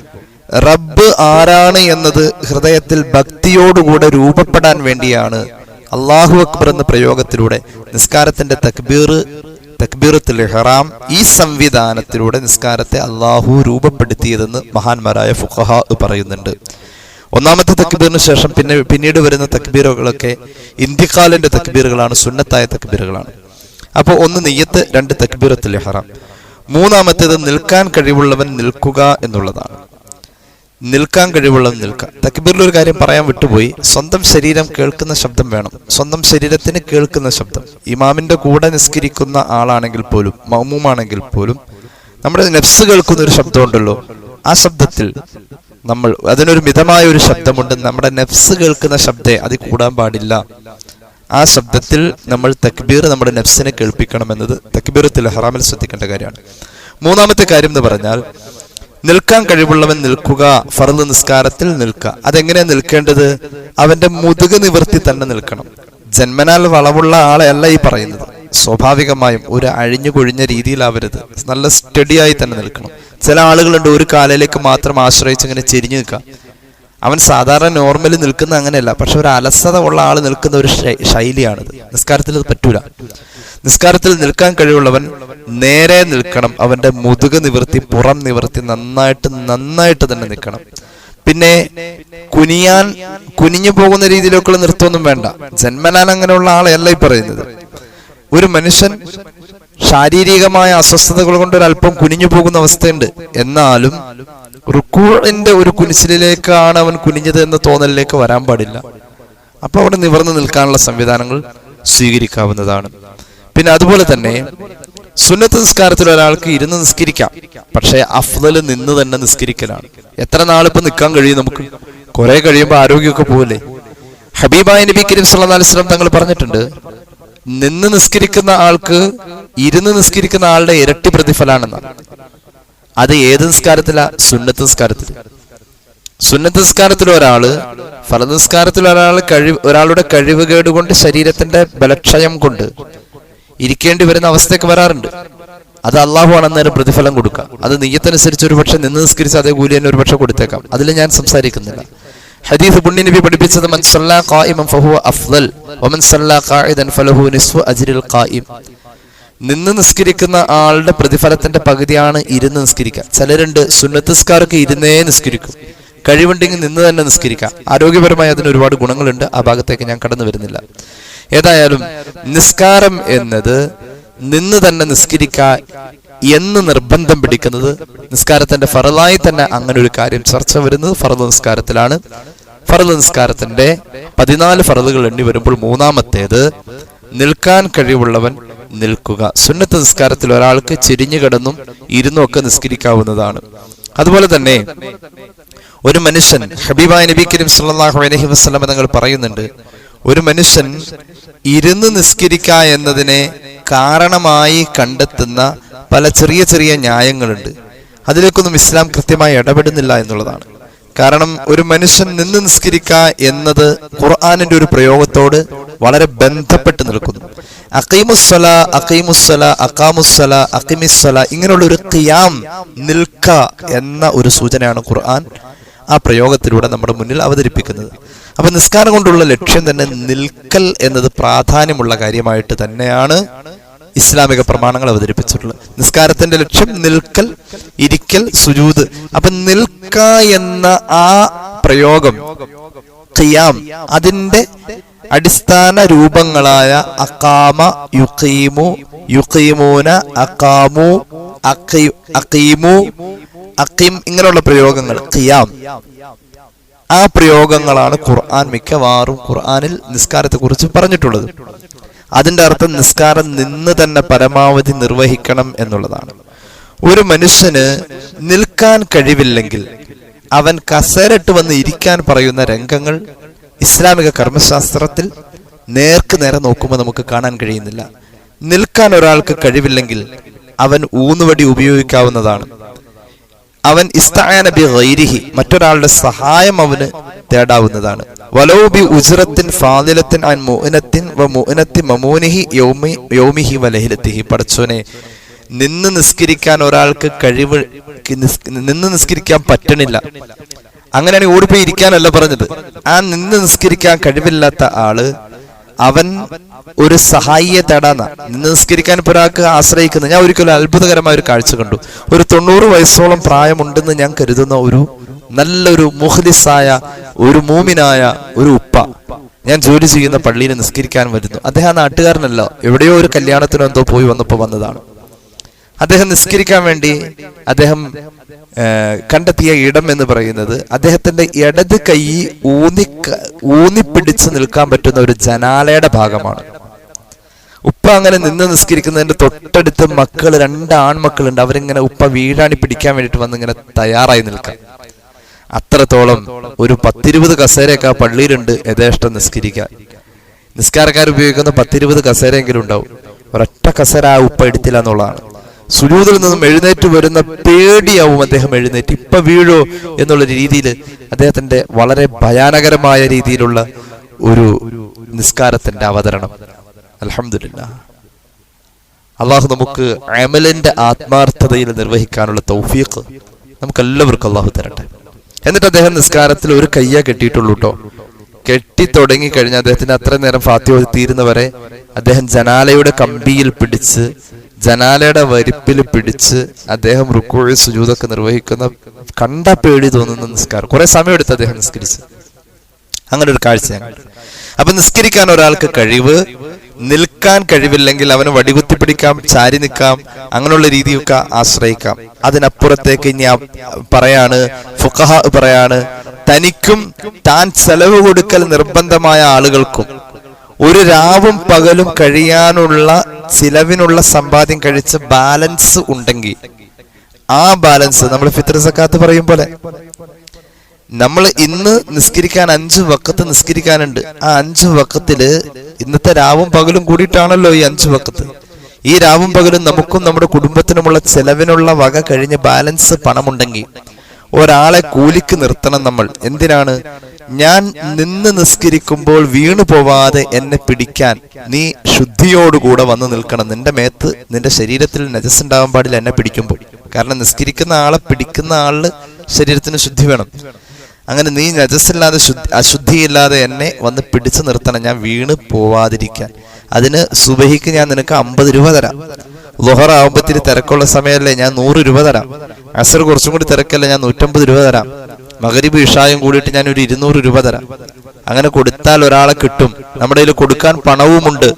റബ്ബ് ആരാണ് എന്നത് ഹൃദയത്തിൽ ഭക്തിയോടുകൂടെ രൂപപ്പെടാൻ വേണ്ടിയാണ് അല്ലാഹു അക്ബർ എന്ന പ്രയോഗത്തിലൂടെ നിസ്കാരത്തിന്റെ തക്ബീറത്തുൽ ഇഹ്റാം, ഈ സംവിധാനത്തിലൂടെ നിസ്കാരത്തെ അല്ലാഹു രൂപപ്പെടുത്തിയതെന്ന് മഹാന്മാരായ ഫുഖഹാ പറയുന്നുണ്ട്. 1ാമത്തെ തക്ബീറിന് ശേഷം പിന്നീട് വരുന്ന തക്ബീറുകളൊക്കെ ഇന്തിഖാലിന്റെ തക്ബീറുകളാണ്, സുന്നത്തായ തക്ബീറുകളാണ്. അപ്പോൾ 1 നിയ്യത്ത്, 2 തക്ബീറത്തുൽ ഇഹ്റാം. 3ാമത്തേത് നിൽക്കാൻ കഴിവുള്ളവൻ നിൽക്കുക എന്നുള്ളതാണ്. നിൽക്കാൻ കഴിവുള്ളവൻ നിൽക്കുക. തക്ബീറിൽ ഒരു കാര്യം പറയാൻ വിട്ടുപോയി. സ്വന്തം ശരീരം കേൾക്കുന്ന ശബ്ദം വേണം. സ്വന്തം ശരീരത്തിന് കേൾക്കുന്ന ശബ്ദം. ഇമാമിന്റെ കൂടെ നിസ്കരിക്കുന്ന ആളാണെങ്കിൽ പോലും, മഅ്മൂമാണെങ്കിൽ പോലും, നമ്മുടെ നഫ്സ് കേൾക്കുന്ന ഒരു ശബ്ദമുണ്ടല്ലോ, ആ ശബ്ദത്തിൽ നമ്മൾ, അതിനൊരു മിതമായ ഒരു ശബ്ദമുണ്ട്. നമ്മുടെ നഫ്സ് കേൾക്കുന്ന ശബ്ദം അതിൽ കൂടാൻ പാടില്ല. ആ ശബ്ദത്തിൽ നമ്മൾ തക്ബീർ നമ്മുടെ നഫ്സിനെ കേൾപ്പിക്കണം എന്നത് തക്ബീറത്തുൽ ഇഹ്റാമിൽ ശ്രദ്ധിക്കേണ്ട കാര്യമാണ്. 3ാമത്തെ കാര്യം എന്ന് പറഞ്ഞാൽ നിൽക്കാൻ കഴിവുള്ളവൻ നിൽക്കുക. ഫർള് നിസ്കാരത്തിൽ നിൽക്കുക. അതെങ്ങനെയാ നിൽക്കേണ്ടത്? അവന്റെ മുതുക് നിവർത്തി തന്നെ നിൽക്കണം. ജന്മനാൽ വളവുള്ള ആളെ അല്ല ഈ പറയുന്നത്. സ്വാഭാവികമായും ഒരു അഴിഞ്ഞു കൊഴിഞ്ഞ രീതിയിലാവരുത്. നല്ല സ്റ്റഡിയായി തന്നെ നിൽക്കണം. ചില ആളുകളുണ്ട് ഒരു കാലിലേക്ക് മാത്രം ആശ്രയിച്ച് ഇങ്ങനെ ചെരിഞ്ഞു നിൽക്കുക. അവൻ സാധാരണ നോർമലി നിൽക്കുന്ന അങ്ങനെയല്ല, പക്ഷെ ഒരു അലസത ഉള്ള ആൾ നിൽക്കുന്ന ഒരു ശൈലിയാണിത്. നിസ്കാരത്തിൽ അത് പറ്റൂല. നിസ്കാരത്തിൽ നിൽക്കാൻ കഴിവുള്ളവൻ നേരെ നിൽക്കണം. അവന്റെ മുതുക് നിവർത്തി, പുറം നിവർത്തി നന്നായിട്ട് തന്നെ നിൽക്കണം. പിന്നെ കുനിഞ്ഞു പോകുന്ന രീതിയിലേക്കുള്ള നൃത്തമൊന്നും വേണ്ട. ജന്മനാൻ അങ്ങനെയുള്ള ആളെയല്ല ഈ പറയുന്നത്. ഒരു മനുഷ്യൻ ശാരീരികമായ അസ്വസ്ഥതകൾ കൊണ്ട് ഒരല്പം കുനിഞ്ഞു പോകുന്ന അവസ്ഥയുണ്ട്. എന്നാലും റുക്കൂഇന്റെ ഒരു കുനിച്ചിലേക്കാണ് അവൻ കുനിഞ്ഞത് എന്ന തോന്നലിലേക്ക് വരാൻ പാടില്ല. അപ്പൊ അവിടെ നിവർന്നു നിൽക്കാനുള്ള സംവിധാനങ്ങൾ സ്വീകരിക്കാവുന്നതാണ്. പിന്നെ അതുപോലെ തന്നെ സുന്നത്ത് നിസ്കാരത്തിൽ ഒരാൾക്ക് ഇരുന്ന് നിസ്കരിക്കാം. പക്ഷെ അഫ്ളൽ നിന്ന് തന്നെ നിസ്കരിക്കലാണ്. എത്ര നാളിപ്പോ നിൽക്കാൻ കഴിയും നമുക്ക്? കുറെ കഴിയുമ്പോൾ ആരോഗ്യമൊക്കെ പോവില്ലേ? ഹബീബായ നബി കരീം സല്ലല്ലാഹു അലൈഹി വസല്ലം തങ്ങൾ പറഞ്ഞിട്ടുണ്ട്, നിന്ന് നിസ്കരിക്കുന്ന ആൾക്ക് ഇരുന്ന് നിസ്കരിക്കുന്ന ആളുടെ ഇരട്ടി പ്രതിഫലാണെന്നാണ്. അത് ഏത് നിസ്കാരത്തിലാ? സുന്നത്ത് നിസ്കാരത്തിൽ. സുന്നത്ത് നിസ്കാരത്തിൽ ഫർദ് നിസ്കാരത്തിൽ ഒരാളുടെ കഴിവുകേട് കൊണ്ട്, ശരീരത്തിന്റെ ബലക്ഷയം കൊണ്ട് ഇരിക്കേണ്ടി വരുന്ന അവസ്ഥയൊക്കെ വരാറുണ്ട്. അത് അള്ളാഹു ആണ് അന്നേരം പ്രതിഫലം കൊടുക്കുക. അത് നിയ്യത്തനുസരിച്ച് ഒരു പക്ഷെ നിന്ന് നിസ്കരിച്ച് അതേ കൂലി തന്നെ ഒരു പക്ഷെ കൊടുത്തേക്കാം. അതിൽ ഞാൻ സംസാരിക്കുന്നില്ല. ഹദീസ് പുണ്യ നബി പഠിപ്പിച്ചത് മൻ സല്ലാ ഖായിമൻ ഫഹുവ അഫ്ളൽ വമൻ സല്ലാ ഖാഇദൻ ഫലഹു നിസ്ഫു അജ്രിൽ ഖായിം. നിന്ന് നിസ്കരിക്കുന്ന ആളുടെ പ്രതിഫലത്തിന്റെ പകുതിയാണ് ഇരുന്ന് നിസ്കരിക്കുക. ചിലരുണ്ട് സുന്നത്ത് നിസ്കാരമൊക്കെ ഇരുന്നേ നിസ്കരിക്കും. കഴിവുണ്ടെങ്കിൽ നിന്ന് തന്നെ നിസ്കരിക്കാം. ആരോഗ്യപരമായി അതിന് ഒരുപാട് ഗുണങ്ങളുണ്ട്. ആ ഭാഗത്തേക്ക് ഞാൻ കടന്നു വരുന്നില്ല. ഏതായാലും നിസ്കാരം എന്നത് നിന്ന് തന്നെ നിസ്കരിക്കുക എന്ന് നിർബന്ധം പിടിക്കുന്നത് നിസ്കാരത്തിന്റെ ഫറലായി തന്നെ അങ്ങനെ ഒരു കാര്യം ചർച്ച വരുന്നത് ഫർദ് നിസ്കാരത്തിലാണ്. ഫർദ് നിസ്കാരത്തിന്റെ 14 ഫർദുകൾ എണ്ണി വരുമ്പോൾ മൂന്നാമത്തേത് നിൽക്കാൻ കഴിവുള്ളവൻ നിൽക്കുക. സുന്നത്ത് നിസ്കാരത്തിൽ ഒരാൾക്ക് ചെരിഞ്ഞു കിടന്നും ഇരുന്നും ഒക്കെ നിസ്കരിക്കാവുന്നതാണ്. അതുപോലെ തന്നെ ഒരു മനുഷ്യൻ, ഹബീബായ നബി കരീം സല്ലല്ലാഹു അലൈഹി വസല്ലം തങ്ങൾ പറയുന്നുണ്ട്, ഒരു മനുഷ്യൻ ഇരുന്ന് നിസ്കരിക്കുക എന്നതിനെ കാരണമായി കണ്ടെത്തുന്ന പല ചെറിയ ചെറിയ ന്യായങ്ങളുണ്ട്. അതിലേക്കൊന്നും ഇസ്ലാം കൃത്യമായി ഇടപെടുന്നില്ല എന്നുള്ളതാണ്. കാരണം ഒരു മനുഷ്യൻ നിന്ന് നിസ്കരിക്കുക എന്നത് ഖുർആനിന്റെ ഒരു പ്രയോഗത്തോട് വളരെ ബന്ധപ്പെട്ട് നിൽക്കുന്നു. അഖീമുസ്സല, അഖീമുസ്സല, അഖാമുസ്സല, അഖിമിസ്സല, ഇങ്ങനെയുള്ള ഒരു ഖിയാം, നിൽക്ക എന്ന ഒരു സൂചനയാണ് ഖുർആൻ ആ പ്രയോഗത്തിലൂടെ നമ്മുടെ മുന്നിൽ അവതരിപ്പിക്കുന്നത്. അപ്പൊ നിസ്കാരം കൊണ്ടുള്ള ലക്ഷ്യം തന്നെ നിൽക്കൽ എന്നത് പ്രാധാന്യമുള്ള കാര്യമായിട്ട് തന്നെയാണ് ഇസ്ലാമിക പ്രമാണങ്ങൾ അവതരിപ്പിച്ചിട്ടുള്ളത്. നിസ്കാരത്തിന്റെ ലക്ഷ്യം നിൽക്കൽ, ഇരിക്കൽ, സുജൂദ്. അപ്പൊ നിൽക്ക എന്ന ആ പ്രയോഗം, ഖിയാം, അതിന്റെ അടിസ്ഥാന രൂപങ്ങളായ അഖാമ, യുഖീമു, യുഖീമൂന, അഖാമു, അഖീമു, അഖിം, ഇങ്ങനെയുള്ള പ്രയോഗങ്ങൾ, ഖിയാം, ആ പ്രയോഗങ്ങളാണ് ഖുർആൻ മിക്കവാറും ഖുർആനിൽ നിസ്കാരത്തെ കുറിച്ച് പറഞ്ഞിട്ടുള്ളത്. അതിന്റെ അർത്ഥം നിസ്കാരം നിന്ന് തന്നെ പരമാവധി നിർവഹിക്കണം എന്നുള്ളതാണ്. ഒരു മനുഷ്യന് നിൽക്കാൻ കഴിവില്ലെങ്കിൽ അവൻ കസേരട്ട് വന്ന് ഇരിക്കാൻ പറയുന്ന രംഗങ്ങൾ ഇസ്ലാമിക കർമ്മശാസ്ത്രത്തിൽ നേർക്ക് നേരെ നോക്കുമ്പോൾ നമുക്ക് കാണാൻ കഴിയുന്നില്ല. നിൽക്കാൻ ഒരാൾക്ക് കഴിവില്ലെങ്കിൽ അവൻ ഊന്നുവടി ഉപയോഗിക്കാവുന്നതാണ്. അവൻ ഇസ്തഅന ബി ഗൈരിഹി, മറ്റൊരാളുടെ സഹായം അവന് തേടാവുന്നതാണ്. വലൗ ബി ഉജ്റത്തിൻ ഫാദിലത്തിൻ അൻ മുഅനത്തിൻ വ മുഅനത്തി മമൂനിഹി യൗമിഹി വ ലൈലത്തിഹി. പടച്ചോനെ, നിന്ന് നിസ്കരിക്കാൻ ഒരാൾക്ക് കഴിവ്, നിന്ന് നിസ്കരിക്കാൻ പറ്റണില്ല, അങ്ങനെയാണെങ്കിൽ ഓടിപ്പോയി ഇരിക്കാനല്ല പറഞ്ഞത്. ആ നിന്ന് നിസ്കരിക്കാൻ കഴിവില്ലാത്ത ആള് അവൻ ഒരു സഹായിയെ തേടാന്ന. നിന്ന് നിസ്കരിക്കാൻ ഇപ്പോൾ ഒരാൾക്ക് ആശ്രയിക്കുന്നത്, ഞാൻ ഒരിക്കലും അത്ഭുതകരമായ ഒരു കാഴ്ച കണ്ടു. ഒരു 90 വയസ്സോളം പ്രായമുണ്ടെന്ന് ഞാൻ കരുതുന്ന ഒരു നല്ലൊരു മുഖ്ലിസായ ഒരു മൂമിനായ ഒരു ഉപ്പ ഞാൻ ജോലി ചെയ്യുന്ന പള്ളിയിൽ നിസ്കരിക്കാൻ വരുന്നു. അദ്ദേഹം നാട്ടുകാരനല്ല, എവിടെയോ ഒരു കല്യാണത്തിനോ എന്തോ പോയി വന്നപ്പോൾ വന്നതാണ്. അദ്ദേഹം നിസ്കരിക്കാൻ വേണ്ടി അദ്ദേഹം കണ്ടെത്തിയ ഇടം എന്ന് പറയുന്നത് അദ്ദേഹത്തിന്റെ ഇടത് കൈ ഊന്നിപ്പിടിച്ച് നിൽക്കാൻ പറ്റുന്ന ഒരു ജനാലയുടെ ഭാഗമാണ്. ഉപ്പ അങ്ങനെ നിന്ന് നിസ്കരിക്കുന്നതിന്റെ തൊട്ടടുത്ത് മക്കള്, 2 ആൺമക്കളുണ്ട്. അവരിങ്ങനെ ഉപ്പ വീഴാണി പിടിക്കാൻ വേണ്ടിയിട്ട് വന്ന് ഇങ്ങനെ തയ്യാറായി നിൽക്കാം. അത്രത്തോളം ഒരു 10-20 കസേരയൊക്കെ ആ പള്ളിയിലുണ്ട് യഥേഷ്ടം നിസ്കരിക്കാൻ. നിസ്കാരക്കാർ ഉപയോഗിക്കുന്ന 10-20 കസേരയെങ്കിലും ഉണ്ടാവും. ഒരൊറ്റ കസേര ആ ഉപ്പ എടുത്തില്ല എന്നുള്ളതാണ്. സുജൂദിൽ നിന്നും എഴുന്നേറ്റ് വരുന്ന പേടിയാവും അദ്ദേഹം എഴുന്നേറ്റ് ഇപ്പൊ വീഴോ എന്നുള്ള രീതിയിൽ അദ്ദേഹത്തിന്റെ വളരെ ഭയാനകരമായ രീതിയിലുള്ള ഒരു നിസ്കാരത്തിന്റെ അവതരണം. അൽഹംദുലില്ലാഹ്. അള്ളാഹു നമുക്ക് അമലിന്റെ ആത്മാർത്ഥതയിൽ നിർവഹിക്കാനുള്ള തൗഫീഖ് നമുക്കെല്ലാവർക്കും അള്ളാഹു തരട്ടെ. എന്നിട്ട് അദ്ദേഹം നിസ്കാരത്തിൽ ഒരു കയ്യ കെട്ടിയിട്ടുള്ളൂ കേട്ടോ. കെട്ടി തുടങ്ങി കഴിഞ്ഞാൽ അദ്ദേഹത്തിന് അത്ര നേരം ഫാത്തിഹ തീരുന്നവരെ അദ്ദേഹം ജനാലയുടെ കമ്പിയിൽ പിടിച്ച്, ജനാലയുടെ വരിപ്പിൽ പിടിച്ച് അദ്ദേഹം റുക്കൂഉ സുജൂദൊക്കെ നിർവഹിക്കുന്ന കണ്ട പേടി തോന്നുന്ന നിസ്കാരം. കുറെ സമയം എടുത്ത് അദ്ദേഹം നിസ്കരിച്ചു. അങ്ങനെ ഒരു കാഴ്ച ഞാൻ കണ്ടു. അപ്പൊ നിസ്കരിക്കാൻ ഒരാൾക്ക് കഴിവ്, നിൽക്കാൻ കഴിവില്ലെങ്കിൽ അവന് വടികുത്തി പിടിക്കാം, ചാരി നിൽക്കാം, അങ്ങനെയുള്ള രീതിയൊക്കെ ആശ്രയിക്കാം. അതിനപ്പുറത്തേക്ക് ഇനി പറയാണ്, ഫുഖഹ പറയാണ്, തനിക്കും താൻ ചെലവ് കൊടുക്കൽ നിർബന്ധമായ ആളുകൾക്കും ഒരു രാവും പകലും കഴിയാനുള്ള ചിലവിനുള്ള സമ്പാദ്യം കഴിച്ച് ബാലൻസ് ഉണ്ടെങ്കിൽ ആ ബാലൻസ് നമ്മൾ ഫിത്ർ സക്കാത്ത് പറയും പോലെ, നമ്മൾ ഇന്ന് നിസ്കരിക്കാൻ 5 വഖത്ത് നിസ്കരിക്കാനുണ്ട്. ആ 5 വഖത്തില് ഇന്നത്തെ രാവും പകലും കൂടിയിട്ടാണല്ലോ ഈ 5 വഖത്ത്. ഈ രാവും പകലും നമുക്കും നമ്മുടെ കുടുംബത്തിനുമുള്ള ചെലവിനുള്ള വക കഴിഞ്ഞ് ബാലൻസ് പണമുണ്ടെങ്കിൽ ഒരാളെ കൂലിക്ക് നിർത്തണം നമ്മൾ. എന്തിനാണ്? ഞാൻ നിന്ന് നിസ്കരിക്കുമ്പോൾ വീണു പോവാതെ എന്നെ പിടിക്കാൻ നീ ശുദ്ധിയോടുകൂടെ വന്ന് നിൽക്കണം. നിന്റെ മേത്ത്, നിന്റെ ശരീരത്തിൽ നജസ് ഉണ്ടാവാൻ പാടില്ല എന്നെ പിടിക്കുമ്പോൾ. കാരണം നിസ്കരിക്കുന്ന ആളെ പിടിക്കുന്ന ആളിന് ശരീരത്തിന് ശുദ്ധി വേണം. അങ്ങനെ നീ നജസില്ലാതെ അശുദ്ധിയില്ലാതെ എന്നെ വന്ന് പിടിച്ചു നിർത്തണം, ഞാൻ വീണ് പോവാതിരിക്കാൻ. അതിന് സുബഹിക്ക് ഞാൻ നിനക്ക് 50 രൂപ തരാം. ളുഹർ ആവുമ്പത്തിന് തിരക്കുള്ള സമയമല്ലേ, ഞാൻ 100 രൂപ തരാം. അസർ കുറച്ചും കൂടി തിരക്കല്ലേ, ഞാൻ 150 രൂപ തരാം. മഗ്രിബ് ഇഷായും കൂടിയിട്ട് ഞാൻ ഒരു 200 രൂപ തരാം. അങ്ങനെ കൊടുത്താൽ ഒരാളെ കിട്ടും. നമ്മുടെ കയ്യിൽ കൊടുക്കാൻ പണവുമുണ്ട്.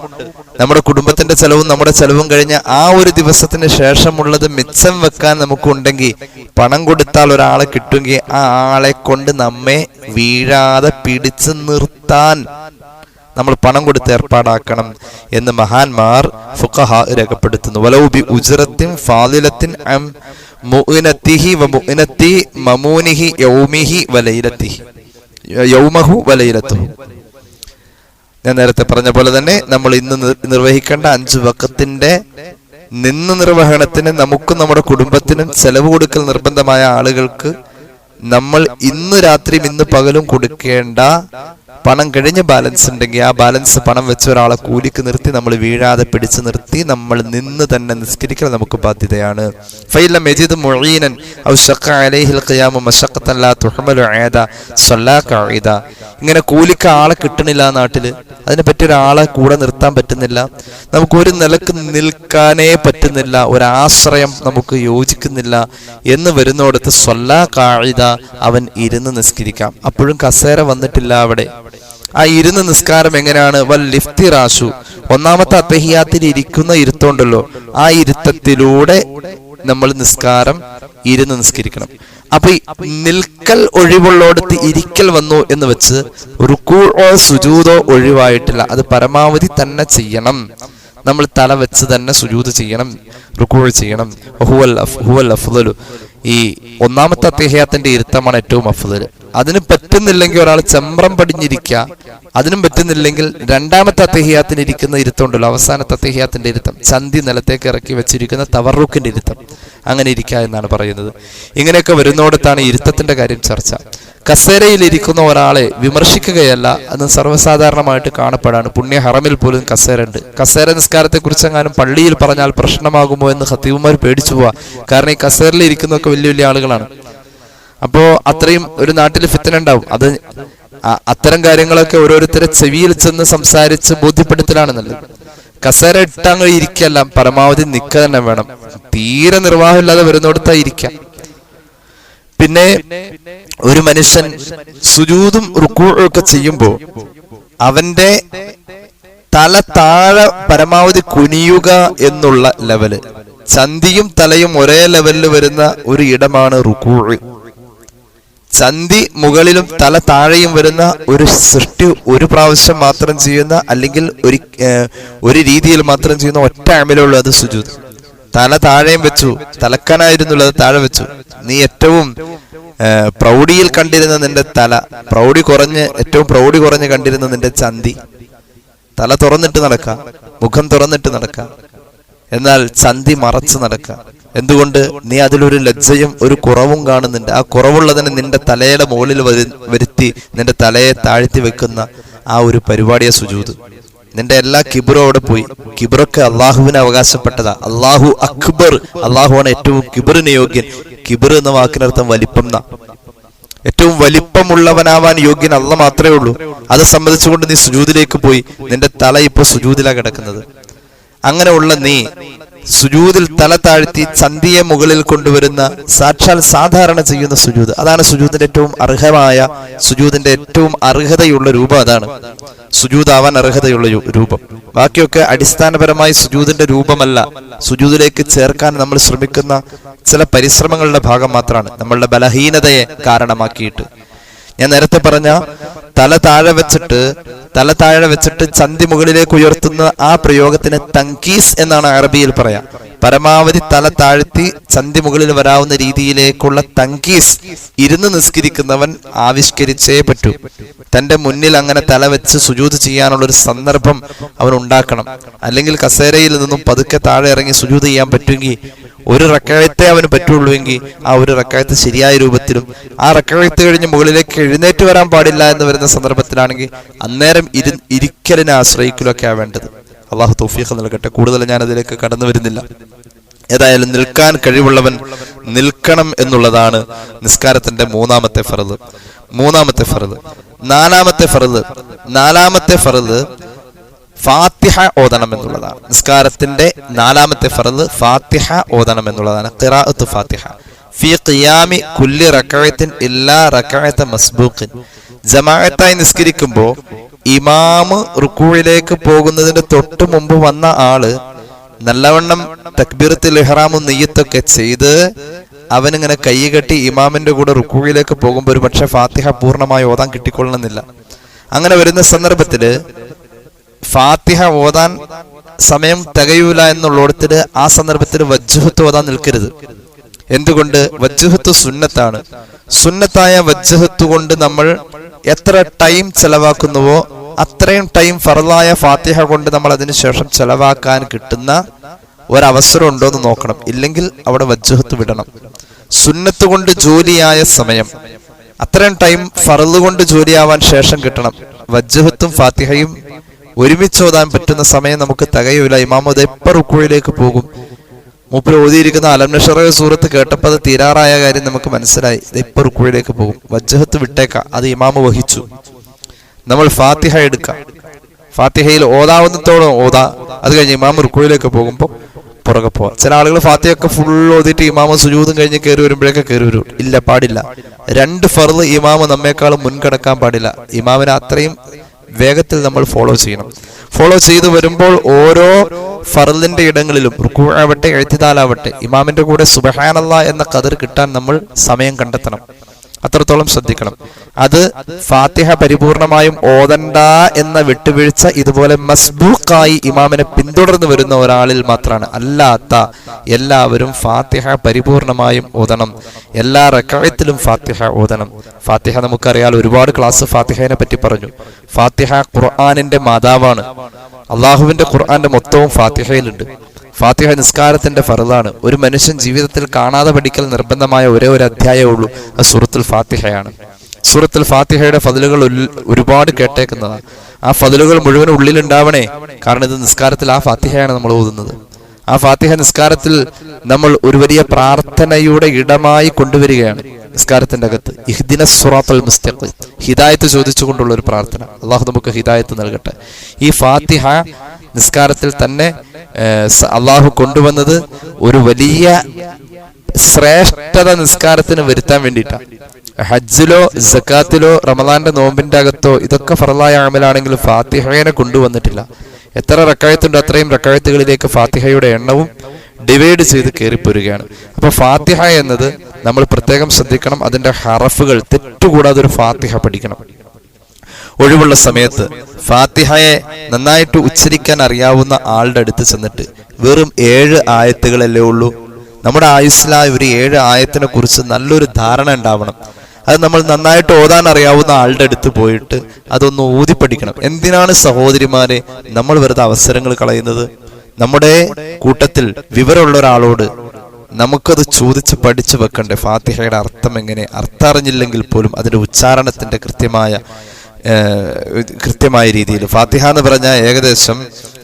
നമ്മുടെ കുടുംബത്തിന്റെ ചെലവും നമ്മുടെ ചെലവും കഴിഞ്ഞ ആ ഒരു ദിവസത്തിന് ശേഷമുള്ളത് മിച്ചം വെക്കാൻ നമുക്കുണ്ടെങ്കിൽ പണം കൊടുത്താൽ ഒരാളെ കിട്ടുമെങ്കിൽ ആ ആളെ കൊണ്ട് നമ്മെ വീഴാതെ പിടിച്ചു നിർത്താൻ നമ്മൾ പണം കൊടുത്ത് ഏർപ്പാടാക്കണം എന്ന് മഹാന്മാർ ഫുഖഹ രേഖപ്പെടുത്തുന്നു. വലൗ ബി ഉജ്റത്തിൻ ഫാദിലത്തിൻ അം മുഅ്നതിഹി വ മുഅ്നതി മമൂനിഹി യൗമിഹി വലൈലതിഹി യൗമഹു വലൈലതുഹു. ഞാൻ നേരത്തെ പറഞ്ഞ പോലെ തന്നെ നമ്മൾ ഇന്ന് നിർവഹിക്കേണ്ട 5 വഖത്തിന്റെ നിന്ന് നിർവഹണത്തിന് നമുക്കും നമ്മുടെ കുടുംബത്തിനും ചെലവ് കൊടുക്കൽ നിർബന്ധമായ ആളുകൾക്ക് നമ്മൾ ഇന്ന് രാത്രിയും ഇന്ന് പകലും കൊടുക്കേണ്ട പണം കഴിഞ്ഞ ബാലൻസ് ഉണ്ടെങ്കിൽ ആ ബാലൻസ് പണം വെച്ച ഒരാളെ കൂലിക്ക് നിർത്തി നമ്മൾ വീഴാതെ പിടിച്ചു നിർത്തി നമ്മൾ നിന്ന് തന്നെ നിസ്കരിക്കൽ നമുക്ക് ബാധ്യതയാണ്. ഫൈല മജീദ് മുഈനൻ ഔ ശഖ അലൈഹിൽ ഖിയാമു മശഖത്തൻ ലാ തുഹ്മലു ആദ സല്ലാ ഖഈദ. ഇങ്ങനെ കൂലിക്ക് ആളെ കിട്ടണില്ല നാട്ടില്, അതിനെ പറ്റി ഒരാളെ കൂടെ നിർത്താൻ പറ്റുന്നില്ല, നമുക്ക് ഒരു നിലക്ക് നിൽക്കാനേ പറ്റുന്നില്ല, ഒരാശ്രയം നമുക്ക് യോജിക്കുന്നില്ല എന്ന് വരുന്നിടത്ത് സല്ലാ ഖഈദ, അവൻ ഇരുന്ന് നിസ്കരിക്കാം. അപ്പോഴും കസേര വന്നിട്ടില്ല അവിടെ. ആ ഇരുന്ന് നിസ്കാരം എങ്ങനെയാണ്? വൽ ഇഫ്തിറാശു, ഒന്നാമത്തെ അത്തഹിയാത്തിൽ ഇരിക്കുന്ന ഇരുത്തമുണ്ടല്ലോ, ആ ഇരുത്തത്തിലൂടെ നമ്മൾ നിസ്കാരം ഇരുന്ന് നിസ്കരിക്കണം. അപ്പൊ നിൽക്കൽ ഒഴിവുള്ളോടത്ത് ഇരിക്കൽ വന്നു എന്ന് വെച്ച് റുക്കൂഅോ സുജൂദോ ഒഴിവായിട്ടില്ല, അത് പരമാവധി തന്നെ ചെയ്യണം. നമ്മൾ തല വെച്ച് തന്നെ സുജൂദ് ചെയ്യണം, റുക്കൂഅ് ചെയ്യണം. ഹുവൽ അഫ്ളലു, ഈ ഒന്നാമത്തെ അത്തഹിയാത്തിന്റെ ഇരുത്തമാണ് ഏറ്റവും അഫ്ളൽ. അതിന് പറ്റുന്നില്ലെങ്കിൽ ഒരാൾ ചെമ്പ്രം പടിഞ്ഞിരിക്കുക, അതിനും പറ്റുന്നില്ലെങ്കിൽ രണ്ടാമത്തെ അത്തഹിയാത്തിന് ഇരിക്കുന്ന ഇരുത്തമുണ്ടല്ലോ, അവസാനത്തെ അത്തഹിയാത്തിന്റെ ഇരുത്തം, ചന്തി നിലത്തേക്ക് ഇറക്കി വെച്ചിരിക്കുന്ന തവറുക്കിന്റെ ഇരുത്തം, അങ്ങനെ ഇരിക്കുക എന്നാണ് പറയുന്നത്. ഇങ്ങനെയൊക്കെ വരുന്നോടത്താണ് ഇരുത്തത്തിന്റെ കാര്യം ചർച്ച. കസേരയിൽ ഇരിക്കുന്ന ഒരാളെ വിമർശിക്കുകയല്ല, അത് സർവ്വസാധാരണമായിട്ട് കാണപ്പെടാണ്. പുണ്യ ഹറമിൽ പോലും കസേര ഉണ്ട്. കസേര നിസ്കാരത്തെ കുറിച്ചെങ്ങാനും പള്ളിയിൽ പറഞ്ഞാൽ പ്രശ്നമാകുമോ എന്ന് ഖത്തീബുമാർ പേടിച്ചു പോവാ. കാരണം ഈ കസേരയിൽ ഇരിക്കുന്നതൊക്കെ വലിയ വലിയ ആളുകളാണ്. അപ്പോ അത്രയും ഒരു നാട്ടിൽ ഫിത്ന ഉണ്ടാവും. അത് അത്തരം കാര്യങ്ങളൊക്കെ ഓരോരുത്തരെ ചെവിയിൽ ചെന്ന് സംസാരിച്ച് ബോധ്യപ്പെടുത്തലാണ് നല്ലത്. കസേര ഇട്ടങ്ങ് ഇരിക്കല്ല, പരമാവധി നിൽക്ക തന്നെ വേണം. തീരെ നിർവാഹമില്ലാതെ വരുന്നിടത്താ ഇരിക്കാം. പിന്നെ ഒരു മനുഷ്യൻ സുജൂദും റുക്കൂഉം ഒക്കെ ചെയ്യുമ്പോ അവന്റെ തല താഴെ പരമാവധി കുനിയുക എന്നുള്ള ലെവല്, ചന്തിയും തലയും ഒരേ ലെവലിൽ വരുന്ന ഒരു ഇടമാണ് റുക്കൂഉ. ചന്തി മുകളിലും തല താഴെയും വരുന്ന ഒരു സൃഷ്ടി ഒരു പ്രാവശ്യം മാത്രം ചെയ്യുന്ന, അല്ലെങ്കിൽ ഒരു രീതിയിൽ മാത്രം ചെയ്യുന്ന ഒറ്റ അമലുള്ളൂ, അത് സുജൂദ്. തല താഴെയും വെച്ചു, തലക്കനായിരുന്നുള്ളത് താഴെ വെച്ചു. നീ ഏറ്റവും പ്രൗഢിയിൽ കണ്ടിരുന്ന നിന്റെ തല, ഏറ്റവും പ്രൗഢി കുറഞ്ഞ് കണ്ടിരുന്ന നിന്റെ ചന്തി, തല തുറന്നിട്ട് നടക്കാം, മുഖം തുറന്നിട്ട് നടക്കാം, എന്നാൽ ചന്തി മറച്ചു നടക്കാം. എന്തുകൊണ്ട്? നീ അതിലൊരു ലജ്ജയും ഒരു കുറവും കാണുന്നുണ്ട്. ആ കുറവുള്ളതിനെ നിന്റെ തലയുടെ മുകളിൽ വരുത്തി നിന്റെ തലയെ താഴ്ത്തി വെക്കുന്ന ആ ഒരു പരിപാടിയെ സുജൂദ്. നിന്റെ എല്ലാ കിബറും അവിടെ പോയി. കിബറൊക്കെ അള്ളാഹുവിന് അവകാശപ്പെട്ടതാ. അള്ളാഹു അക്ബർ, അള്ളാഹുവാണ് ഏറ്റവും കിബറിന് യോഗ്യൻ. കിബർ എന്ന വാക്കിനർത്ഥം വലിപ്പം എന്നാ. ഏറ്റവും വലിപ്പമുള്ളവനാവാൻ യോഗ്യൻ അള്ളാഹ് മാത്രമേ ഉള്ളൂ. അത് സംബന്ധിച്ചുകൊണ്ട് നീ സുജൂദിലേക്ക് പോയി. നിന്റെ തല ഇപ്പൊ സുജൂദിലാ കിടക്കുന്നത്. അങ്ങനെ ഉള്ള നീ സുജൂദിൽ തല താഴ്ത്തി ചന്തിയെ മുകളിൽ കൊണ്ടുവരുന്ന സാക്ഷാൽ സാധാരണ ചെയ്യുന്ന സുജൂദ്, അതാണ് സുജൂദിന്റെ ഏറ്റവും അർഹമായ, സുജൂദിന്റെ ഏറ്റവും അർഹതയുള്ള രൂപം അതാണ്. സുജൂദാവാൻ അർഹതയുള്ള രൂപം. ബാക്കിയൊക്കെ അടിസ്ഥാനപരമായി സുജൂദിന്റെ രൂപമല്ല, സുജൂദിലേക്ക് ചേർക്കാൻ നമ്മൾ ശ്രമിക്കുന്ന ചില പരിശ്രമങ്ങളുടെ ഭാഗം മാത്രമാണ്, നമ്മളുടെ ബലഹീനതയെ കാരണമാക്കിയിട്ട്. ഞാൻ നേരത്തെ പറഞ്ഞ തല താഴെ വെച്ചിട്ട് ചന്തി മുകളിലേക്ക് ഉയർത്തുന്ന ആ പ്രയോഗത്തിന് തങ്കീസ് എന്നാണ് അറബിയിൽ പറയാം. പരമാവധി തല താഴ്ത്തി ചന്തി മുകളിൽ വരാവുന്ന രീതിയിലേക്കുള്ള തങ്കീസ് ഇരുന്ന് നിസ്കരിക്കുന്നവൻ ആവിഷ്കരിച്ചേ പറ്റൂ. തന്റെ മുന്നിൽ അങ്ങനെ തല വെച്ച് സുജൂദ് ചെയ്യാനുള്ള ഒരു സന്ദർഭം അവൻ ഉണ്ടാക്കണം. അല്ലെങ്കിൽ കസേരയിൽ നിന്നും പതുക്കെ താഴെ ഇറങ്ങി സുജൂദ് ചെയ്യാൻ പറ്റുമെങ്കിൽ, ഒരു റക്അത്തെ അവന് പറ്റുള്ളൂ എങ്കിൽ ആ ഒരു റക്അത്ത് ശരിയായ രൂപത്തിലും, ആ റക്അത്ത് കഴിഞ്ഞ് മുകളിലേക്ക് എഴുന്നേറ്റ് വരാൻ പാടില്ല എന്ന് വരുന്ന സന്ദർഭത്തിലാണെങ്കിൽ അന്നേരം ഇരിക്കലിനെ ആശ്രയിക്കലൊക്കെ വേണ്ടത്. അള്ളാഹു തൗഫീഖ് നൽകട്ടെ. കൂടുതൽ ഞാൻ അതിലേക്ക് കടന്നു വരുന്നില്ല. ഏതായാലും നിൽക്കാൻ കഴിവുള്ളവൻ നിൽക്കണം എന്നുള്ളതാണ് നിസ്കാരത്തിന്റെ മൂന്നാമത്തെ ഫർദ്. നാലാമത്തെ ഫർദ് ഫാത്തിഹ ഓതണം എന്നുള്ളതാണ്. നിസ്കാരത്തിന്റെ നാലാമത്തെ ഫർദ് ഫാത്തിഹ ഓതണം എന്നുള്ളതാണ്. ഖിറാഅത്ത് ഫാത്തിഹ ഫീ ഖിയാമി കുല്ലി റക്അത്തിൻ ഇല്ലാ റക്അത മസ്ബൂഖിൻ. ജമാഅത്തായി നിസ്കരിക്കുമ്പോൾ ഇമാമ് റുക്കൂഇലേക്ക് പോകുന്നതിന് തൊട്ട് മുമ്പ് വന്ന ആള് നല്ലവണ്ണം തക്ബീറത്തുൽ ഇഹ്റാമും നിയ്യത്തൊക്കെ ചെയ്ത് അവനിങ്ങനെ കൈകെട്ടി ഇമാമിന്റെ കൂടെ റുക്കൂഇലേക്ക് പോകുമ്പോൾ ഒരു പക്ഷെ ഫാത്തിഹ പൂർണ്ണമായി ഓതാൻ കിട്ടിക്കൊള്ളണമെന്നില്ല. അങ്ങനെ വരുന്ന സന്ദർഭത്തില് ഫാത്തിഹ ഓതാൻ സമയം തികയൂല എന്നുള്ളിടത്തില് ആ സന്ദർഭത്തിൽ വജ്ഹത്ത് ഓതാൻ നിൽക്കരുത്. എന്തുകൊണ്ട്? വജ്ഹത്ത് സുന്നത്താണ്. സുന്നത്തായ വജ്ഹത്ത് കൊണ്ട് നമ്മൾ എത്ര ടൈം ചെലവാക്കുന്നുവോ അത്രയും ടൈം ഫർളായ ഫാത്തിഹ കൊണ്ട് നമ്മൾ അതിനുശേഷം ചെലവാക്കാൻ കിട്ടുന്ന ഒരവസരം ഉണ്ടോ എന്ന് നോക്കണം. ഇല്ലെങ്കിൽ അവിടെ വജ്ഹത്ത് വിടണം. സുന്നത്ത് കൊണ്ട് ജോലിയായ സമയം അത്രയും ടൈം ഫർള് കൊണ്ട് ജോലിയാവാൻ ശേഷം കിട്ടണം. വജ്ഹത്തും ഫാത്തിഹയും ഒരുമിച്ച് ഓതാൻ പറ്റുന്ന സമയം നമുക്ക് തികയൂല. ഇമാമത് എപ്പോൾ റുക്കൂഇലേക്ക് പോകും. മൂപ്പര് ഓതിയിരിക്കുന്ന അലം നശ്റഹ് സൂറത്ത് കേട്ടപ്പോൾ അത് തീരാറായ കാര്യം നമുക്ക് മനസ്സിലായി. ഇത് എപ്പോൾ റുക്കൂഇലേക്ക് പോകും. വജ്ഹത്ത് വിട്ടേക്കാം, അത് ഇമാമ് വഹിച്ചു. നമ്മൾ ഫാത്തിഹ എടുക്കാം. ഫാത്തിഹയിൽ ഓതാവുന്നത്തോളം ഓതാ. അത് കഴിഞ്ഞ് ഇമാമ് റുക്കൂഇലേക്ക് പോകുമ്പോൾ പുറകെ പോവാം. ചില ആളുകൾ ഫാത്തിഹയൊക്കെ ഫുൾ ഓതിയിട്ട് ഇമാമ് സുജൂദും കഴിഞ്ഞ് കയറി വരുമ്പോഴേക്കെ കയറി വരും. ഇല്ല, പാടില്ല. 2 ഫർള് ഇമാമ് നമ്മേക്കാളും മുൻകടക്കാൻ പാടില്ല. ഇമാമിനെ അത്രയും വേഗത്തിൽ നമ്മൾ ഫോളോ ചെയ്യണം. ഫോളോ ചെയ്ത് വരുമ്പോൾ ഓരോ ഫർളിന്റെ ഇടങ്ങളിലും റുക്കൂആവട്ടെ ഇഅ്തിദാലാവട്ടെ ഇമാമിന്റെ കൂടെ സുബ്ഹാനല്ലാഹ് എന്ന ഖദർ കിട്ടാൻ നമ്മൾ സമയം കണ്ടെത്തണം. അത്രത്തോളം ശ്രദ്ധിക്കണം. അത് ഫാത്തിഹ പരിപൂർണമായും ഓതണ്ട എന്ന വിട്ടുവീഴ്ച ഇതുപോലെ മസ്ബൂഖായി ഇമാമിനെ പിന്തുടർന്ന് വരുന്ന ഒരാളിൽ മാത്രമാണ്. അല്ലാത്ത എല്ലാവരും ഫാത്തിഹ പരിപൂർണമായും ഓതണം. എല്ലാ റക്അത്തിലും ഫാത്തിഹ ഓതണം. ഫാത്തിഹ നമുക്കറിയാം, ഒരുപാട് ക്ലാസ് ഫാത്തിഹയെ പറ്റി പറഞ്ഞു. ഫാത്തിഹ ഖുർആനിന്റെ മാതാവാണ്. അള്ളാഹുവിന്റെ ഖുർആന്റെ മൊത്തവും ഫാത്തിഹയിലുണ്ട്. ഫാത്തിഹ നിസ്കാരത്തിന്റെ ഫർളാണ്. ഒരു മനുഷ്യൻ ജീവിതത്തിൽ കാണാതെ പഠിക്കൽ നിർബന്ധമായ ഒരേ ഒരു അധ്യായമേ ഉള്ളൂ, അത് സൂറത്തുൽ ഫാത്തിഹയാണ്. സൂറത്തുൽ ഫാത്തിഹയുടെ ഫദ്ലുകൾ ഒരുപാട് കേട്ടേക്കുന്നതാണ്. ആ ഫദ്ലുകൾ മുഴുവൻ ഉള്ളിലുണ്ടാവണേ. കാരണം ഇത് നിസ്കാരത്തിൽ ആ ഫാത്തിഹയാണ് നമ്മൾ ഓതുന്നത്. ആ ഫാത്തിഹ നിസ്കാരത്തിൽ നമ്മൾ ഒരു വലിയ പ്രാർത്ഥനയുടെ ഇടമായി കൊണ്ടുവരികയാണ്. നിസ്കാരത്തിന്റെ അകത്ത് ഇഹ്ദിനസ് സിറാത്തൽ മുസ്തഖീം, ഹിദായത്ത് ചോദിച്ചുകൊണ്ടുള്ള ഒരു പ്രാർത്ഥന. അള്ളാഹു നമുക്ക് ഹിദായത്ത് നൽകട്ടെ. ഈ ഫാത്തിഹ നിസ്കാരത്തിൽ തന്നെ അള്ളാഹു കൊണ്ടുവന്നത് ഒരു വലിയ ശ്രേഷ്ഠത നിസ്കാരത്തിന് വരുത്താൻ വേണ്ടിയിട്ടാണ്. ഹജ്ജിലോ സക്കാത്തിലോ റമദാന്റെ നോമ്പിന്റെ അകത്തോ ഇതൊക്കെ ഫർളായ അമലാണെങ്കിലും ഫാത്തിഹയെ കൊണ്ടുവന്നിട്ടില്ല. എത്ര റക്അത്തുണ്ടോ അത്രയും റക്അത്തുകളിലേക്ക് ഫാത്തിഹയുടെ എണ്ണവും ഡിവൈഡ് ചെയ്ത് കയറിപ്പോരുകയാണ്. അപ്പൊ ഫാത്തിഹ എന്നത് നമ്മൾ പ്രത്യേകം ശ്രദ്ധിക്കണം. അതിന്റെ ഹറഫുകൾ തെറ്റുകൂടാതെ ഒരു ഫാത്തിഹ പഠിക്കണം. ഒഴിവുള്ള സമയത്ത് ഫാത്തിഹയെ നന്നായിട്ട് ഉച്ചരിക്കാൻ അറിയാവുന്ന ആളുടെ അടുത്ത് ചെന്നിട്ട് വെറും 7 ആയത്തുകളല്ലേ ഉള്ളൂ, നമ്മുടെ ആയുസ്സിലായ ഒരു 7 ആയത്തിനെ കുറിച്ച് നല്ലൊരു ധാരണ ഉണ്ടാവണം. അത് നമ്മൾ നന്നായിട്ട് ഓതാൻ അറിയാവുന്ന ആളുടെ അടുത്ത് പോയിട്ട് അതൊന്ന് ഊതി പഠിക്കണം. എന്തിനാണ് സഹോദരിമാരെ നമ്മൾ വെറുതെ അവസരങ്ങൾ കളയുന്നത്? നമ്മുടെ കൂട്ടത്തിൽ വിവരമുള്ള ഒരാളോട് നമുക്കത് ചോദിച്ച് പഠിച്ചു വെക്കണ്ടേ? ഫാത്തിഹയുടെ അർത്ഥം എങ്ങനെ? അർത്ഥം അറിഞ്ഞില്ലെങ്കിൽ പോലും അതിന്റെ ഉച്ചാരണത്തിന്റെ കൃത്യമായ കൃത്യമായ രീതിയിൽ. ഫാത്തിഹ എന്ന് പറഞ്ഞാൽ ഏകദേശം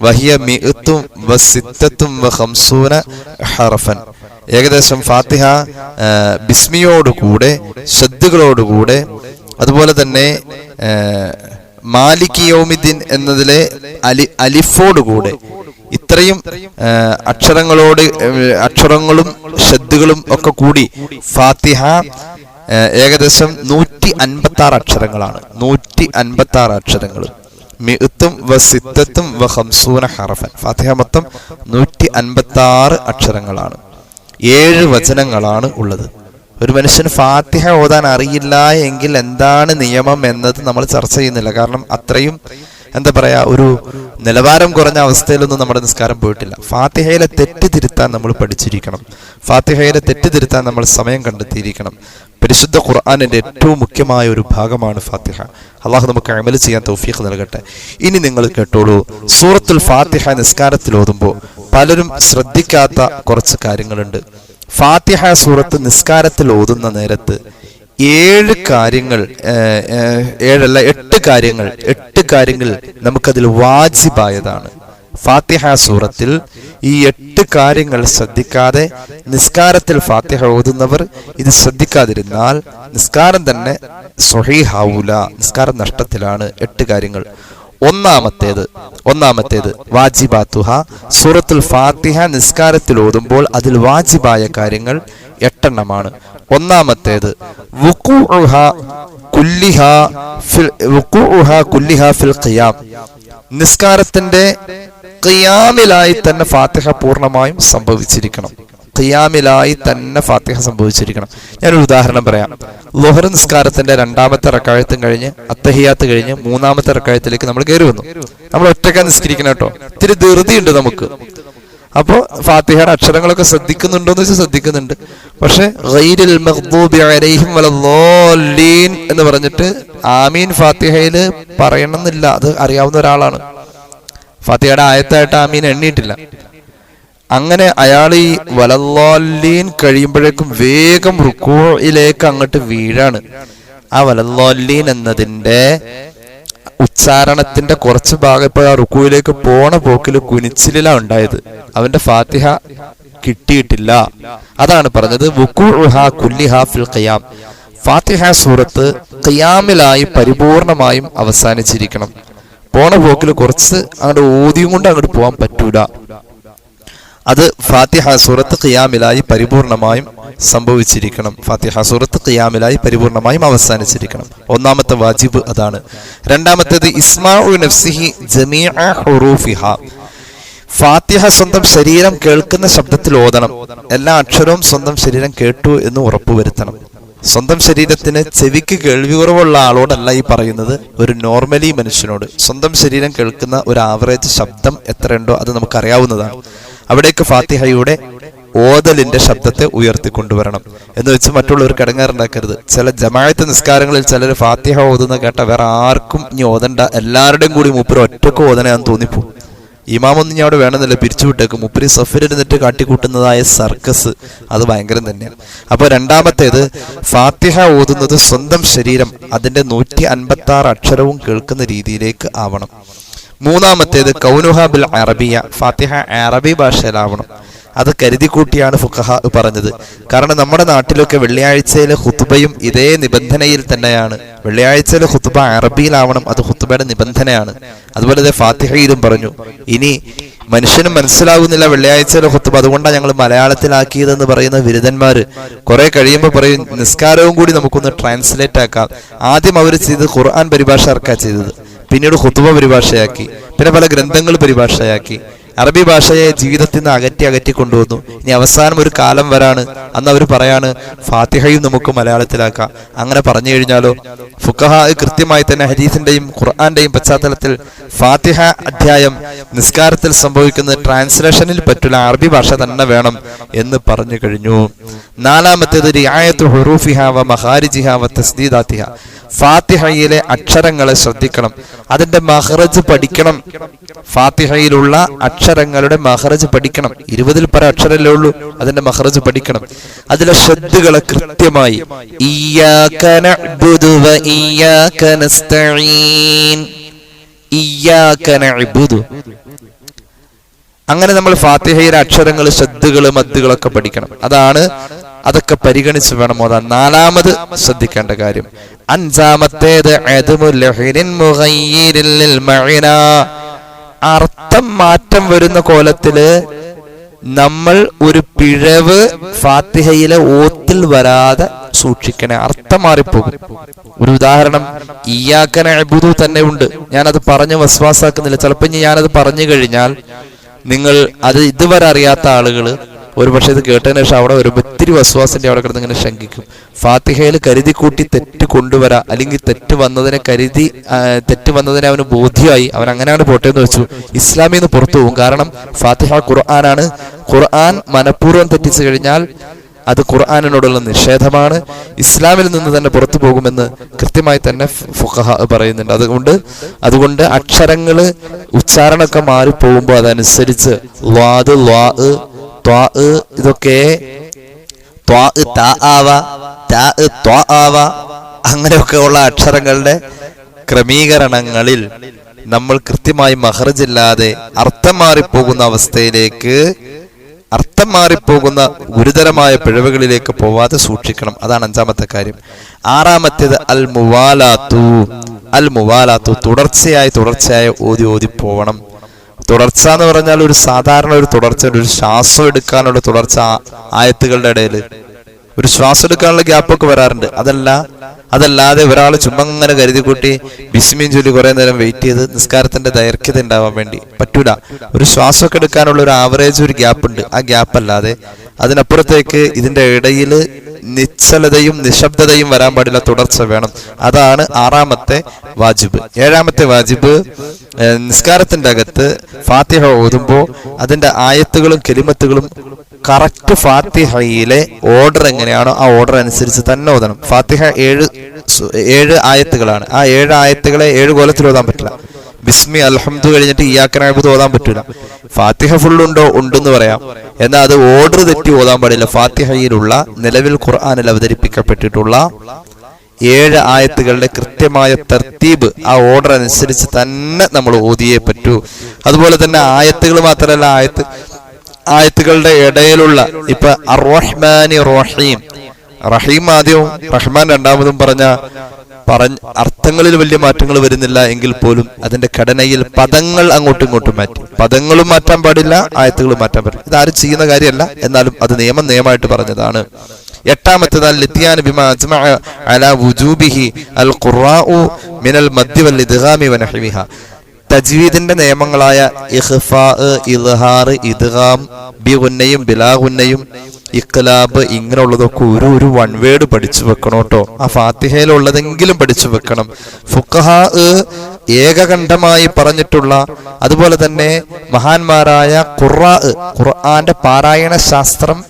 വഹിയ മിഅത്തും വസിത്തത്തും വഖംസൂന ഹറഫൻ. ഏകദേശം ഫാത്തിഹ ബിസ്മിയോടുകൂടെ, ശ്രദ്ധകളോടുകൂടെ, അതുപോലെ തന്നെ മാലിക് യൗമിദ്ദീൻ എന്നതിലെ അലിഫോടുകൂടെ, ഇത്രയും അക്ഷരങ്ങളും ശ്രദ്ധകളും ഒക്കെ കൂടി ഫാത്തിഹ ഏകദേശം 156 അക്ഷരങ്ങളാണ്. 156 അക്ഷരങ്ങൾ. മിഅത്തും വസിത്തത്തും വഖംസൂന ഹറഫൻ. ഫാത്തിഹ മൊത്തം 156 അക്ഷരങ്ങളാണ്. 7 വചനങ്ങളാണ് ഉള്ളത്. ഒരു മനുഷ്യന് ഫാത്തിഹ ഓതാൻ അറിയില്ല എങ്കിൽ എന്താണ് നിയമം എന്നത് നമ്മൾ ചർച്ച ചെയ്യുന്നില്ല. കാരണം അത്രയും എന്താ പറയാ, ഒരു നിലവാരം കുറഞ്ഞ അവസ്ഥയിലൊന്നും നമ്മുടെ നിസ്കാരം പോയിട്ടില്ല. ഫാത്തിഹയിലെ തെറ്റ് തിരുത്താൻ നമ്മൾ പഠിച്ചിരിക്കണം. ഫാത്തിഹയിലെ തെറ്റ് തിരുത്താൻ നമ്മൾ സമയം കണ്ടെത്തിയിരിക്കണം. പരിശുദ്ധ ഖുർആനിന്റെ ഏറ്റവും മുഖ്യമായ ഒരു ഭാഗമാണ് ഫാത്തിഹ. അള്ളാഹു നമുക്ക് അമൽ ചെയ്യാൻ തൗഫീഖ് നൽകട്ടെ. ഇനി നിങ്ങൾ കേട്ടോളൂ, സൂറത്തുൽ ഫാത്തിഹ നിസ്കാരത്തിൽ ഓതുമ്പോൾ പലരും ശ്രദ്ധിക്കാത്ത കുറച്ച് കാര്യങ്ങളുണ്ട്. ഫാത്തിഹ സൂറത്ത് നിസ്കാരത്തിൽ ഓതുന്ന നേരത്ത് 8 കാര്യങ്ങൾ നമുക്കതിൽ വാജിബായതാണ്. ഫാത്തിഹ സൂറത്തിൽ ഈ 8 കാര്യങ്ങൾ ശ്രദ്ധിക്കാതെ നിസ്കാരത്തിൽ ഫാത്തിഹ ഓതുന്നവർ ഇത് ശ്രദ്ധിക്കാതിരുന്നാൽ നിസ്കാരം തന്നെ സ്വഹീഹാവൂല, നിസ്കാരം നഷ്ടത്തിലാണ്. 8 കാര്യങ്ങൾ. ഒന്നാമത്തേത് വാജിബാത്തുഹ. സൂറത്തുൽ ഫാത്തിഹ നിസ്കാരത്തിൽ ഓതുമ്പോൾ അതിൽ വാജിബായ കാര്യങ്ങൾ 8 എണ്ണമാണ്. ഒന്നാമത്തേത് വുഖൂഉഹാ കുല്ലിഹാ ഫിൽ ഖിയാം. നിസ്കാരത്തിന്റെ ഖിയാമിലായി തന്നെ ഫാത്തിഹ പൂർണ്ണമായും സംഭവിച്ചിരിക്കണം. ഖിയാമിലായി തന്നെ ഫാത്തിഹ സംഭവിച്ചിരിക്കണം. ഞാനൊരു ഉദാഹരണം പറയാം. ളുഹർ നിസ്കാരത്തിന്റെ 2ാമത്തെ റക്അത്തും കഴിഞ്ഞ് അത്തഹിയാത്ത് കഴിഞ്ഞ് 3ാമത്തെ റക്അത്തിലേക്ക് നമ്മൾ കയറി വന്നു. നമ്മൾ ഒറ്റയ്ക്കാ നിസ്കരിക്കണം കേട്ടോ. ഇത്തിരി ധൃതിയുണ്ട് നമുക്ക്. അപ്പോ ഫാത്തിഹയുടെ അക്ഷരങ്ങളൊക്കെ ശ്രദ്ധിക്കുന്നുണ്ടോ എന്ന് വെച്ചാൽ ശ്രദ്ധിക്കുന്നുണ്ട്. പക്ഷെ ഗൈരിൽ മഗ്ദൂബി അലൈഹിം വലദ്ദാല്ലീൻ എന്ന് പറഞ്ഞിട്ട് ആമീൻ ഫാത്തിഹയില് പറയണമെന്നില്ല. അത് അറിയാവുന്ന ഒരാളാണ്. ഫാത്തിഹയുടെ ആയത്തായിട്ട് ആമീൻ എണ്ണിയിട്ടില്ല. അങ്ങനെ അയാൾ ഈ വലദ്ദാല്ലീൻ കഴിയുമ്പോഴേക്കും വേഗം റുകൂഇലേക്ക് അങ്ങോട്ട് വീഴാണ്. ആ വലദ്ദാല്ലീൻ എന്നതിന്റെ ഉച്ചാരണത്തിന്റെ കുറച്ച് ഭാഗം ഇപ്പോൾ ആ റുക്കൂയിലേക്ക് പോണ പോക്കിൽ കുനിച്ചിലാണ് ഉണ്ടായത്. അവന്റെ ഫാത്തിഹ കിട്ടിയിട്ടില്ല. അതാണ് പറഞ്ഞത് വുഖൂഉഹാ കുല്ലിഹാ ഫിൽ ഖിയാം. ഫാത്തിഹ സൂറത്ത് ഖിയാമിലായി പരിപൂർണമായും അവസാനിച്ചിരിക്കണം. പോണ പോക്കിൽ കുറച്ച് അങ്ങോട്ട് ഓതിയും കൊണ്ട് അങ്ങോട്ട് പോകാൻ പറ്റൂല. അത് ഫാത്തിഹ സൂറത്ത് ഖിയാമിലായി പരിപൂർണമായും സംഭവിച്ചിരിക്കണം. ഫാത്തിഹ സൂറത്ത് ഖിയാമിലായി പരിപൂർണമായും അവസാനിച്ചിരിക്കണം. ഒന്നാമത്തെ വാജിബ് അതാണ്. രണ്ടാമത്തേത് ഇസ്മാഉ നഫ്സിഹി ജമീഅ ഹുറൂഫിഹ. ഫാത്തിഹ സ്വന്തം ശരീരം കേൾക്കുന്ന ശബ്ദത്തിൽ ഓതണം. എല്ലാ അക്ഷരവും സ്വന്തം ശരീരം കേട്ടു എന്ന് ഉറപ്പുവരുത്തണം. സ്വന്തം ശരീരത്തിന് ചെവിക്ക് കേൾവി കുറവുള്ള ആളോടല്ല ഈ പറയുന്നത്, ഒരു നോർമലി മനുഷ്യനോട്. സ്വന്തം ശരീരം കേൾക്കുന്ന ഒരു ആവറേജ് ശബ്ദം എത്രയുണ്ടോ അത് നമുക്കറിയാവുന്നതാണ്. അവിടേക്ക് ഫാത്തിഹയുടെ ഓതലിന്റെ ശബ്ദത്തെ ഉയർത്തിക്കൊണ്ടുവരണം. എന്ന് വെച്ച് മറ്റുള്ളവർക്ക് ഇടങ്ങാറുണ്ടാക്കരുത്. ചില ജമാഅത്ത് നിസ്കാരങ്ങളിൽ ചിലർ ഫാത്തിഹ ഓതുന്ന കേട്ട വേറെ ആർക്കും ഇനി ഓതണ്ട, എല്ലാവരുടെയും കൂടി മൂപ്പര് ഒറ്റക്ക് ഓതനാന്ന് തോന്നിപ്പോ. ഇമാമൊന്നും ഞാൻ അവിടെ വേണമെന്നില്ല, പിരിച്ചുവിട്ടേക്കും. മുപ്പരി സഫിലിരുന്നിട്ട് കാട്ടിക്കൂട്ടുന്നതായ സർക്കസ് അത് ഭയങ്കരം തന്നെയാണ്. അപ്പൊ രണ്ടാമത്തേത് ഫാത്തിഹ ഓതുന്നത് സ്വന്തം ശരീരം അതിന്റെ 156 അക്ഷരവും കേൾക്കുന്ന രീതിയിലേക്ക് ആവണം. മൂന്നാമത്തേത് കൗനുഹ ബിൽ അറബിയ. ഫാത്തിഹ അറബി ഭാഷയിലാവണം. അത് കരുതി കൂട്ടിയാണ് ഫുഖഹ പറഞ്ഞത്. കാരണം നമ്മുടെ നാട്ടിലൊക്കെ വെള്ളിയാഴ്ചയിലെ ഖുത്ബയും ഇതേ നിബന്ധനയിൽ തന്നെയാണ്. വെള്ളിയാഴ്ചയിലെ ഖുത്ബ അറബിയിലാവണം, അത് ഖുത്ബയുടെ നിബന്ധനയാണ്. അതുപോലെ ഫാത്തിഹയിലും പറഞ്ഞു. ഇനി മനുഷ്യനും മനസ്സിലാകുന്നില്ല വെള്ളിയാഴ്ചയിലെ ഖുത്ബ, അതുകൊണ്ടാണ് ഞങ്ങൾ മലയാളത്തിലാക്കിയതെന്ന് പറയുന്ന ബിരുദന്മാര് കുറെ കഴിയുമ്പോൾ പറയും നിസ്കാരവും കൂടി നമുക്കൊന്ന് ട്രാൻസ്ലേറ്റ് ആക്കാം. ആദ്യം അവർ ചെയ്തത് ഖുർആൻ പരിഭാഷ ഇറക്കാ ചെയ്തത്, പിന്നീട് ഖുത്ബ പരിഭാഷയാക്കി, പിന്നെ പല ഗ്രന്ഥങ്ങൾ പരിഭാഷയാക്കി. അറബി ഭാഷയെ ജീവിതത്തിൽ നിന്ന് അകറ്റി കൊണ്ടുവന്നു. ഇനി അവസാനം ഒരു കാലം വരാണ്, അന്ന് അവർ പറയാണ് ഫാത്തിഹയും നമുക്ക് മലയാളത്തിലാക്കാം. അങ്ങനെ പറഞ്ഞു കഴിഞ്ഞാലോ ഫുഖഹ കൃത്യമായി തന്നെ ഹദീസിന്റെയും ഖുർആന്റെയും പശ്ചാത്തലത്തിൽ ഫാത്തിഹ അധ്യായം നിസ്കാരത്തിൽ സംഭവിക്കുന്നത് ട്രാൻസ്ലേഷനിൽ പറ്റില്ല, അറബി ഭാഷ തന്നെ വേണം എന്ന് പറഞ്ഞു കഴിഞ്ഞു. നാലാമത്തേത് റിആയത്തു ഹുറൂഫിഹാ വ മഖാരിജിഹാ വ തസ്ദീദാതിഹാ. ഫാത്തിഹയിലെ അക്ഷരങ്ങളെ ശ്രദ്ധിക്കണം, അതിന്റെ മഖ്റജ് പഠിക്കണം. ഫാത്തിഹയിലുള്ള അക്ഷരങ്ങളുടെ മഖറജ് പഠിക്കണം. 20-ൽ പര അക്ഷരമല്ലേ ഉള്ളൂ, അതിന്റെ മഖറജ് പഠിക്കണം. അതിലെ ശബ്ദങ്ങളെ കൃത്യമായി ഇയ്യാക നഅ്ബുദു വ ഇയ്യാക നസ്തഈൻ, ഇയ്യാക നഅ്ബുദു. അങ്ങനെ നമ്മൾ ഫാത്തിഹയിലെ അക്ഷരങ്ങൾ, ശബ്ദങ്ങൾ, മദ്ദുകളൊക്കെ പഠിക്കണം. അതൊക്കെ പരിഗണിച്ച് വേണം ഓതാൻ. 4ാമത് ശ്രദ്ധിക്കേണ്ട കാര്യം, 5ാമത്തേത് അർത്ഥം മാറ്റം വരുന്ന കോലത്തില് നമ്മൾ ഒരു പിഴവ് ഫാത്തിഹയിലെ ഓത്തിൽ വരാതെ സൂക്ഷിക്കണേ. അർത്ഥം മാറിപ്പോകും. ഒരു ഉദാഹരണം, ഇയ്യാക നഅ്ബുദു തന്നെ ഉണ്ട്. ഞാനത് പറഞ്ഞ് വസ്വാസാക്കുന്നില്ല. ചിലപ്പോൾ ഞാനത് പറഞ്ഞു കഴിഞ്ഞാൽ നിങ്ങൾ അത് ഇതുവരെ അറിയാത്ത ആളുകൾ ഒരു പക്ഷേ ഇത് കേട്ടതിന് ശേഷം അവിടെ വരുമ്പോൾ ഇത്തിരി വസ്വാസിന്റെ അവിടെ കിടന്ന് ഇങ്ങനെ ശങ്കിക്കും. ഫാത്തിഹയിൽ കരുതി കൂട്ടി തെറ്റ് കൊണ്ടുവരാ, അല്ലെങ്കിൽ തെറ്റ് വന്നതിനെ അവന് ബോധ്യമായി, അവൻ അങ്ങനെയാണ് പോട്ടെന്ന് വെച്ചു, ഇസ്ലാമിൽ നിന്ന് പുറത്തു പോകും. കാരണം ഫാത്തിഹ ഖുർആനാണ്. ഖുർആൻ മനഃപൂർവ്വം തെറ്റിച്ചു കഴിഞ്ഞാൽ അത് ഖുർആനിനോടുള്ള നിഷേധമാണ്, ഇസ്ലാമിൽ നിന്ന് തന്നെ പുറത്തു പോകുമെന്ന് കൃത്യമായി തന്നെ ഫുഖഹ പറയുന്നുണ്ട്. അതുകൊണ്ട് അക്ഷരങ്ങള് ഉച്ചാരണമൊക്കെ മാറിപ്പോകുമ്പോൾ അതനുസരിച്ച് ളാദ് ളാ ത്വാ ഇതൊക്കെ ത്വാ താ ആവാ, താ ത്വാ ആവാ, അങ്ങനെയൊക്കെ ഉള്ള അക്ഷരങ്ങളുടെ ക്രമീകരണങ്ങളിൽ നമ്മൾ കൃത്യമായി മഖറജില്ലാതെ അർത്ഥം മാറിപ്പോകുന്ന അവസ്ഥയിലേക്ക്, അർത്ഥം മാറിപ്പോകുന്ന ഗുരുതരമായ പിഴവുകളിലേക്ക് പോവാതെ സൂക്ഷിക്കണം. അതാണ് 5ാമത്തെ കാര്യം. 6ാമത്തേത് അൽ മുവാലാത്തു, തുടർച്ചയായി ഓതി പോവണം. തുടർച്ച എന്ന് പറഞ്ഞാൽ ഒരു സാധാരണ ഒരു തുടർച്ച, ഒരു ശ്വാസം എടുക്കാനുള്ള തുടർച്ച. ആയത്തുകളുടെ ഇടയിൽ ഒരു ശ്വാസം എടുക്കാനുള്ള ഗ്യാപ്പൊക്കെ വരാറുണ്ട്. അതല്ലാതെ ഒരാൾ ചുമ്മാ അങ്ങനെ കരുതി കൂട്ടി ബിസ്മിൻ ചൊല്ലി കുറെ നേരം വെയിറ്റ് ചെയ്ത് നിസ്കാരത്തിന്റെ ദൈർഘ്യത ഉണ്ടാവാൻ വേണ്ടി പറ്റൂല. ഒരു ശ്വാസമൊക്കെ എടുക്കാനുള്ള ഒരു ആവറേജ് ഒരു ഗ്യാപ്പ് ഉണ്ട്. ആ ഗ്യാപ്പ് അല്ലാതെ അതിനപ്പുറത്തേക്ക് ഇതിന്റെ ഇടയിൽ നിശ്ചലതയും നിശബ്ദതയും വരാൻ പാടില്ല, തുടർച്ച വേണം. അതാണ് 6ാമത്തെ വാജിബ്. 7ാമത്തെ വാജിബ്, നിസ്കാരത്തിന്റെ അകത്ത് ഫാത്തിഹ ഓതുമ്പോൾ അതിന്റെ ആയത്തുകളും കെലിമത്തുകളും കറക്റ്റ് ഫാത്തിഹയിലെ ഓർഡർ എങ്ങനെയാണോ ആ ഓർഡർ അനുസരിച്ച് തന്നെ ഓതണം. ഫാത്തിഹ 7 ആയത്തുകളാണ്. ആ 7 ആയത്തുകളെ 7 കോലത്തിൽ ഓതാൻ പറ്റില്ല. ബിസ്മി അൽഹംദു കഴിഞ്ഞിട്ട് ഇയ്യാക നഅ്ബുദു ഓതാൻ പറ്റൂല. ഫാത്തിഹ ഉണ്ടെന്ന് പറയാം, എന്നാൽ അത് ഓർഡർ തെറ്റി ഓതാൻ പാടില്ല. ഫാത്തിഹയിലുള്ള നിലവിൽ ഖുർആനിൽ അവതരിപ്പിക്കപ്പെട്ടിട്ടുള്ള 7 ആയത്തുകളുടെ കൃത്യമായ തർത്തീബ്, ആ ഓർഡർ അനുസരിച്ച് തന്നെ നമ്മൾ ഓതിയേ പറ്റൂ. അതുപോലെ തന്നെ ആയത്തുകൾ മാത്രമല്ല, ആയത്തുകളുടെ ഇടയിലുള്ള ഇപ്പൊ അർറഹ്മാനി റഹീം, റഹീം ആദ്യവും റഹ്മാൻ രണ്ടാമതും പറഞ്ഞ അർത്ഥങ്ങളിൽ വലിയ മാറ്റങ്ങൾ വരുന്നില്ല എങ്കിൽ പോലും അതിന്റെ ഘടനയിൽ പദങ്ങൾ അങ്ങോട്ടും ഇങ്ങോട്ടും മാറ്റി. പദങ്ങളും മാറ്റാൻ പാടില്ല, ആയത്തുകളും മാറ്റാൻ പാടില്ല. ഇതാരും ചെയ്യുന്ന കാര്യമല്ല, എന്നാലും അത് നിയമമായിട്ട് പറഞ്ഞതാണ്. 8ാമത്തേത് ലിത്യാൻ ബിമാ അജ്മഅ അലാ വുജൂബിഹി അൽ ഖുറാഉ മിനൽ മദ്ദി വൽ ഇദ്ഗാമി വനഹ്വിഹ. തജ്വീദിന്റെ നിയമങ്ങളായ ഇഖ്ഫാ, ഇദ്ഹാർ, ഇദ്ഗാം, ബിഗുന്നയും ബിലാഗുന്നയും, ഇഖ്ലാബ്, ഇങ്ങനെയുള്ളതൊക്കെ ഒരു വൺ വേർഡ് പഠിച്ചു വെക്കണം കേട്ടോ. ആ ഫാത്തിഹയിലുള്ളതെങ്കിലും പഠിച്ചു വെക്കണം. ഫുഖഹാ ഏകകണ്ഠമായി പറഞ്ഞിട്ടുള്ള, അതുപോലെ തന്നെ മഹാന്മാരായ ഖുർആന്റെ പാരായണ ശാസ്ത്രം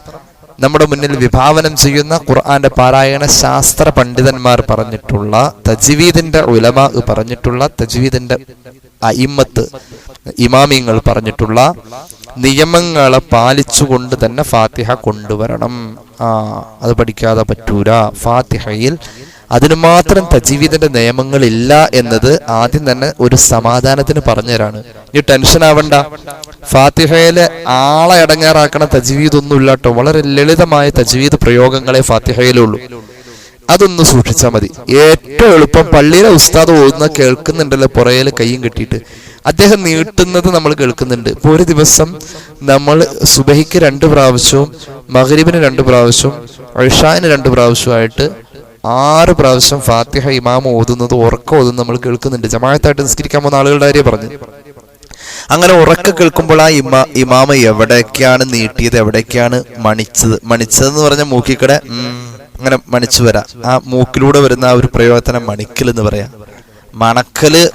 നമ്മുടെ മുന്നിൽ വിഭാവനം ചെയ്യുന്ന ഖുർആന്റെ പാരായണ ശാസ്ത്ര പണ്ഡിതന്മാർ പറഞ്ഞിട്ടുള്ള, തജ്വീദിന്റെ ഉലമാ പറഞ്ഞിട്ടുള്ള, തജ്വീദിന്റെ അയിമ്മത്ത് ഇമാമിങ്ങൾ പറഞ്ഞിട്ടുള്ള നിയമങ്ങളെ പാലിച്ചുകൊണ്ട് തന്നെ ഫാത്തിഹ കൊണ്ടുവരണം. അത് പഠിക്കാതെ പറ്റൂല. ഫാത്തിഹയിൽ അതിന് മാത്രം തജ്വീദിന്റെ നിയമങ്ങളില്ല എന്നത് ആദ്യം തന്നെ ഒരു സമാധാനത്തിന് പറഞ്ഞുതരാണ്. ഇനി ടെൻഷൻ ആവണ്ട, ഫാത്തിഹയിലെ ആളെ ഇടങ്ങേറാക്കണ തജ്വീദൊന്നും ഇല്ല കേട്ടോ. വളരെ ലളിതമായ തജ്വീദ് പ്രയോഗങ്ങളെ ഫാത്തിഹയിലുള്ളൂ. അതൊന്ന് സൂക്ഷിച്ചാൽ മതി. ഏറ്റവും എളുപ്പം പള്ളിയിലെ ഉസ്താദ് ഓതുന്ന കേൾക്കുന്നുണ്ടല്ലോ, പുറയിൽ കയ്യും കെട്ടിയിട്ട് അദ്ദേഹം നീട്ടുന്നത് നമ്മൾ കേൾക്കുന്നുണ്ട്. ഇപ്പൊ ഒരു ദിവസം നമ്മൾ സുബഹിക്ക് 2 പ്രാവശ്യവും മഗ്രിബിന് 2 പ്രാവശ്യവും ഇശാന് 2 പ്രാവശ്യമായിട്ട് 6 പ്രാവശ്യം ഫാത്തിഹ ഇമാം ഓതുന്നത്, ഉറക്കം ഓതുന്നത് നമ്മൾ കേൾക്കുന്നുണ്ട്. ജമാഅത്തായിട്ട് നിസ്കരിക്കാൻ പോകുന്ന ആളുകളുടെ കാര്യം പറഞ്ഞു. അങ്ങനെ ഉറക്ക കേൾക്കുമ്പോൾ ആ ഇമാമ എവിടേക്കാണ് നീട്ടിയത്, എവിടേക്കാണ് മണിച്ചതെന്ന് പറഞ്ഞ മൂക്കിക്കടെ അങ്ങനെ മണിച്ചു വരാം. ആ മൂക്കിലൂടെ വരുന്ന ആ ഒരു പ്രയോജനം മണിക്കൽ എന്ന് പറയാം.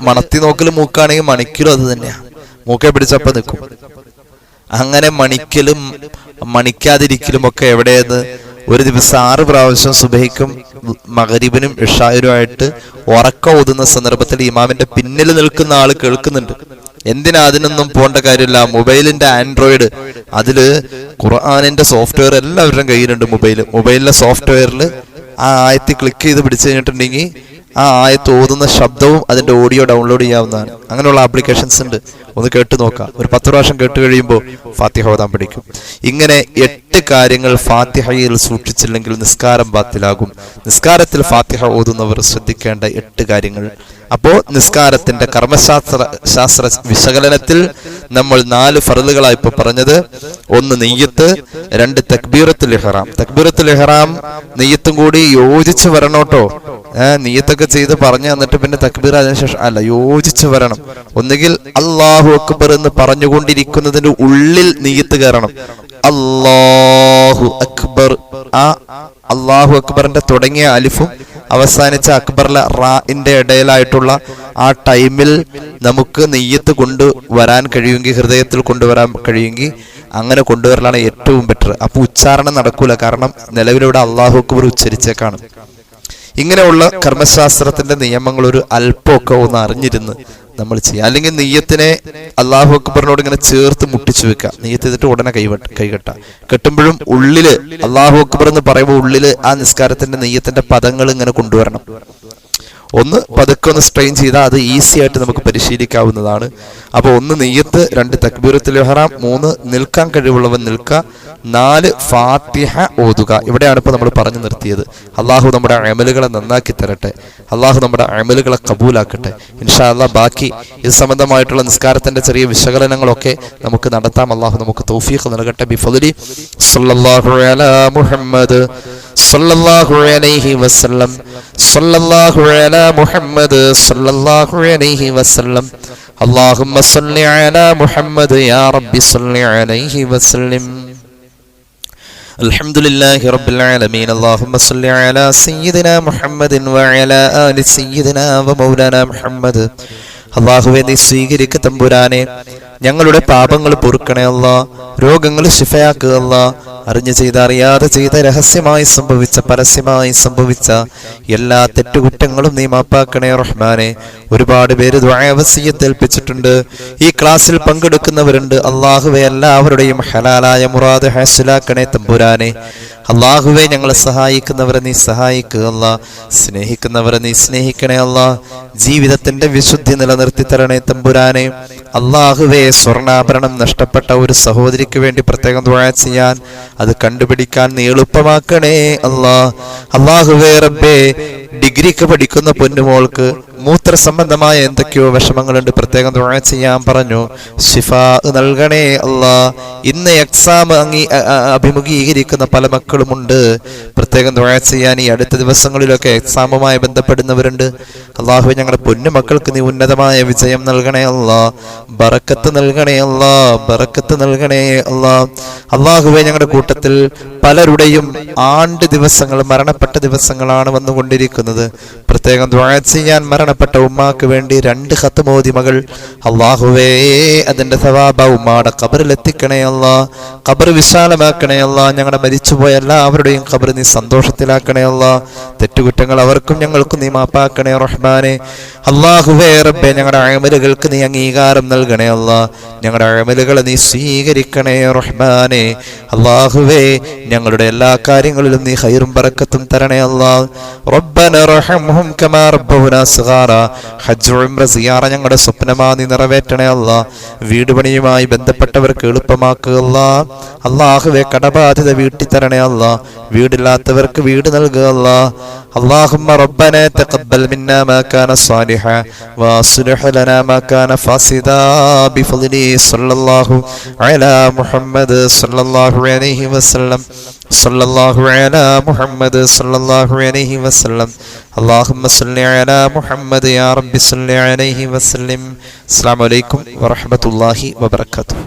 മണത്തി നോക്കല് മൂക്കാണെങ്കിൽ മണിക്കലും അത് തന്നെയാ. മൂക്കെ പിടിച്ചപ്പോ നിൽക്കും. അങ്ങനെ മണിക്കലും മണിക്കാതിരിക്കലും ഒക്കെ എവിടെയെന്ന് ഒരു ദിവസം 6 പ്രാവശ്യം സുബഹിക്കും മഗ്രിബിനും ഇശായിനുമായിട്ട് ഉറക്കം ഓതുന്ന സന്ദർഭത്തിൽ ഇമാമിന്റെ പിന്നിൽ നിൽക്കുന്ന ആള് കേൾക്കുന്നുണ്ട്. എന്തിനാ അതിനൊന്നും പോകേണ്ട കാര്യമില്ല. മൊബൈലിന്റെ ആൻഡ്രോയിഡ് അതില് ഖുർആനിന്റെ സോഫ്റ്റ്വെയർ എല്ലാവരുടെയും കയ്യിലുണ്ട്. മൊബൈലിലെ സോഫ്റ്റ്വെയറിൽ ആ ആയത്തിൽ ക്ലിക്ക് ചെയ്ത് പിടിച്ചു കഴിഞ്ഞിട്ടുണ്ടെങ്കിൽ ആ ആയത്ത് ഓതുന്ന ശബ്ദവും അതിന്റെ ഓഡിയോ ഡൗൺലോഡ് ചെയ്യാവുന്നതാണ്. അങ്ങനെയുള്ള ആപ്ലിക്കേഷൻസ് ഉണ്ട്. ഒന്ന് കേട്ട് നോക്കാം. ഒരു 10 പ്രാവശ്യം കേട്ട് കഴിയുമ്പോൾ ഫാത്തിഹ ഓതാൻ പഠിക്കും. ഇങ്ങനെ 8 കാര്യങ്ങൾ ഫാത്തിഹയിൽ സൂക്ഷിച്ചില്ലെങ്കിൽ നിസ്കാരം ബാത്തിലാകും. നിസ്കാരത്തിൽ ഫാത്തിഹ ഓതുന്നവർ ശ്രദ്ധിക്കേണ്ട 8 കാര്യങ്ങൾ. അപ്പോ നിസ്കാരത്തിന്റെ കർമ്മശാസ്ത്ര വിശകലനത്തിൽ നമ്മൾ 4 ഫർളുകളായി ഇപ്പൊ പറഞ്ഞത്. 1 നെയ്യത്ത്, 2 തക്ബീറത്തുൽ ഇഹ്റാം. തക്ബീറത്തുൽ ഇഹ്റാം നെയ്യത്തും കൂടി യോജിച്ച് വരണോട്ടോ. നിയ്യത്തൊക്കെ ചെയ്ത് പറഞ്ഞു തന്നിട്ട് പിന്നെ തക്ബീർ അതിനുശേഷം അല്ല, യോജിച്ച് വരണം. ഒന്നുകിൽ അല്ലാഹു അക്ബർ എന്ന് പറഞ്ഞുകൊണ്ടിരിക്കുന്നതിന്റെ ഉള്ളിൽ നിയ്യത്ത് കയറണം. അല്ലാഹു അക്ബർ, ആ അല്ലാഹു അക്ബറിന്റെ തുടങ്ങിയ അലിഫും അവസാനിച്ച അക്ബറിലെ റാഇന്റെ ഇടയിലായിട്ടുള്ള ആ ടൈമിൽ നമുക്ക് നിയ്യത്ത് കൊണ്ടുവരാൻ കഴിയുമെങ്കിൽ, ഹൃദയത്തിൽ കൊണ്ടുവരാൻ കഴിയുമെങ്കിൽ അങ്ങനെ കൊണ്ടുവരലാണ് ഏറ്റവും ബെറ്റർ. അപ്പൊ ഉച്ചാരണം നടക്കൂല, കാരണം നിലവിലൂടെ അല്ലാഹു അക്ബർ ഉച്ചരിച്ചേക്കാണ്. ഇങ്ങനെയുള്ള കർമ്മശാസ്ത്രത്തിന്റെ നിയമങ്ങൾ ഒരു അല്പമൊക്കെ ഒന്ന് അറിഞ്ഞിരുന്ന് നമ്മൾ ചെയ്യുക. അല്ലെങ്കിൽ നെയ്യത്തിനെ അല്ലാഹു അക്ബറിനോട് ഇങ്ങനെ ചേർത്ത് മുട്ടിച്ചു വെക്കുക. നെയ്യത്ത് ചെയ്തിട്ട് ഉടനെ കൈകെട്ട കെട്ടുമ്പോഴും ഉള്ളില് അല്ലാഹു അക്ബർ എന്ന് പറയുമ്പോൾ ഉള്ളില് ആ നിസ്കാരത്തിന്റെ നെയ്യത്തിന്റെ പദങ്ങൾ ഇങ്ങനെ കൊണ്ടുവരണം. ഒന്ന് പതുക്കെ ഒന്ന് സ്ട്രെയിൻ ചെയ്താൽ അത് ഈസി ആയിട്ട് നമുക്ക് പരിശീലിക്കാവുന്നതാണ്. അപ്പോൾ 1 നെയ്യത്ത്, 2 തക്ബീറത്തുൽ ഇഹ്റാം, 3 നിൽക്കാൻ കഴിവുള്ളവൻ നിൽക്കുക, 4 ഫാത്തിഹ ഓതുക. ഇവിടെയാണ് ഇപ്പോൾ നമ്മൾ പറഞ്ഞു നിർത്തിയത്. അള്ളാഹു നമ്മുടെ അമലുകളെ നന്നാക്കി തരട്ടെ. അള്ളാഹു നമ്മുടെ അമലുകളെ കബൂലാക്കട്ടെ. ഇൻഷാ അല്ലാഹ് ബാക്കി ഇത് സംബന്ധമായിട്ടുള്ള നിസ്കാരത്തിന്റെ ചെറിയ വിശകലനങ്ങളൊക്കെ നമുക്ക് നടത്താം. അള്ളാഹു നമുക്ക് തൗഫീഖ് നൽകട്ടെ. ബിഫദ്ലി സല്ലല്ലാഹു അലാ മുഹമ്മദ് സല്ലല്ലാഹു അലൈഹി വസല്ലം സല്ലല്ലാഹു അലാ മുഹമ്മദ് സല്ലല്ലാഹു അലൈഹി വസല്ലം. اللهم صل على محمد يا رب صل عليه وسلم. الحمد لله رب العالمين. اللهم صل على سيدنا محمد وعلى آل سيدنا ومولانا محمد. അല്ലാഹുവേ നീ സ്വീകരിക്ക തമ്പുരാനെ. ഞങ്ങളുടെ പാപങ്ങൾ പൊറുക്കണേ അല്ലാ. രോഗങ്ങൾ ശിഫയാക്കുക അല്ലാ. അറിഞ്ഞു ചെയ്ത അറിയാതെ ചെയ്ത രഹസ്യമായി സംഭവിച്ച പരസ്യമായി സംഭവിച്ച എല്ലാ തെറ്റുകുറ്റങ്ങളും നീ മാപ്പാക്കണേ റഹ്മാനെ. ഒരുപാട് പേര് ദുആ വസിയ്യത്ത് ഏൽപ്പിച്ചിട്ടുണ്ട്. ഈ ക്ലാസ്സിൽ പങ്കെടുക്കുന്നവരുണ്ട്. അല്ലാഹുവേ എല്ലാവരുടെയും ഹലാലായ മുറാദ് ഹാസിലാക്കണേ തമ്പുരാനെ. അല്ലാഹുവേ ഞങ്ങളെ സഹായിക്കുന്നവരെ നീ സഹായിക്കുക അല്ലാ. സ്നേഹിക്കുന്നവരെ നീ സ്നേഹിക്കണേ അല്ലാ. ജീവിതത്തിന്റെ വിശുദ്ധി നിലനിർത്തി തരണേ തമ്പുരാനെ. അല്ലാഹുവേ സ്വർണ്ണാഭരണം നഷ്ടപ്പെട്ട ഒരു സഹോദരിക്ക് വേണ്ടി പ്രത്യേകം ദുആ ചെയ്യാൻ, അത് കണ്ടുപിടിക്കാൻ നീ എളുപ്പമാക്കണേ അല്ലാ. അല്ലാഹുവേ റബ്ബേ, ഡിഗ്രിക്ക് പഠിക്കുന്ന പൊന്നുമോൾക്ക് മൂത്ര സംബന്ധമായ എന്തൊക്കെയോ വിഷമങ്ങളുണ്ട്, പ്രത്യേകം ദുആ ചെയ്യാൻ പറഞ്ഞു. ശിഫാ നൽകണേ അല്ലാ. ഇന്ന് എക്സാം അഭിമുഖീകരിക്കുന്ന പല മക്കളുമുണ്ട്, പ്രത്യേകം ദുആ ചെയ്യാൻ. ഈ അടുത്ത ദിവസങ്ങളിലൊക്കെ എക്സാമുമായി ബന്ധപ്പെടുന്നവരുണ്ട്. അല്ലാഹു ഞങ്ങളുടെ പൊന്നു മക്കൾക്ക് നീ ഉന്നതമായ വിജയം നൽകണേ അല്ലാ. ബറക്കത്ത് നൽകണേ അല്ലാ. ബറക്കത്ത് നൽകണേ അല്ലാ. അല്ലാഹുവേ ഞങ്ങളുടെ കൂട്ടത്തിൽ പലരുടെയും ആണ്ട് ദിവസങ്ങൾ, മരണപ്പെട്ട ദിവസങ്ങളാണ് വന്നുകൊണ്ടിരിക്കുന്നത്. പ്രത്യേകം ദുആ ചെയ്യാൻ മരണപ്പെട്ട ഉമ്മാക്ക് വേണ്ടി 2 ഖത്ം ഓതി മകൾ. അല്ലാഹുവേ അതിന്റെ സവാബ ഉമ്മാടെ ഖബറിൽ എത്തിക്കണേ അല്ലാ. ഖബർ വിശാലമാക്കണേ അല്ലാ. ഞങ്ങളുടെ മരിച്ചുപോയ എല്ലാവരുടെയും ഖബർ നീ സന്തോഷത്തിലാക്കണേ അല്ലാ. തെറ്റുകുറ്റങ്ങൾ അവർക്കും ഞങ്ങൾക്കും നീ മാപ്പാക്കണേ റഹ്മാനെ. അല്ലാഹുവേ റബ്ബേ, ഞങ്ങളുടെ അമലുകൾക്ക് നീ അംഗീകാരം നൽകണേ അല്ലാ. ഞങ്ങളുടെ അമലുകളെ നീ സ്വീകരിക്കണേ റഹ്മാനെ. അല്ലാഹുവേ ഞങ്ങളുടെ എല്ലാ കാര്യങ്ങളിലും നീ ഖൈറും ബറക്കത്തും തരണേ അല്ലാ. റബ്ബന റഹംഹും കമാ റബ്ബൗനാ സഗാറ. ഹജ്ജ് ഉംറ സിയാറ ഞങ്ങളുടെ സ്വപ്നമാ നീ നിറവേറ്റണേ അല്ലാ. വീട് പണിയുമായി ബന്ധപ്പെട്ടവർക്ക് എളുപ്പമാക്കുക അല്ലാ. അല്ലാഹുവേ കടബാധ്യത വീട്ടി തരണേ അല്ലാ. വീടില്ലാത്തവർക്ക് വീട് നൽകുക അല്ലാ. اللهم ربنا تقبل منا ما كان صالحا واصلح لنا ما كان فاسدا بفضله صلى الله على محمد صلى الله عليه وسلم صلى الله على محمد صلى الله عليه وسلم. اللهم صل على محمد يا رب صل عليه وسلم. السلام عليكم ورحمة الله وبركاته.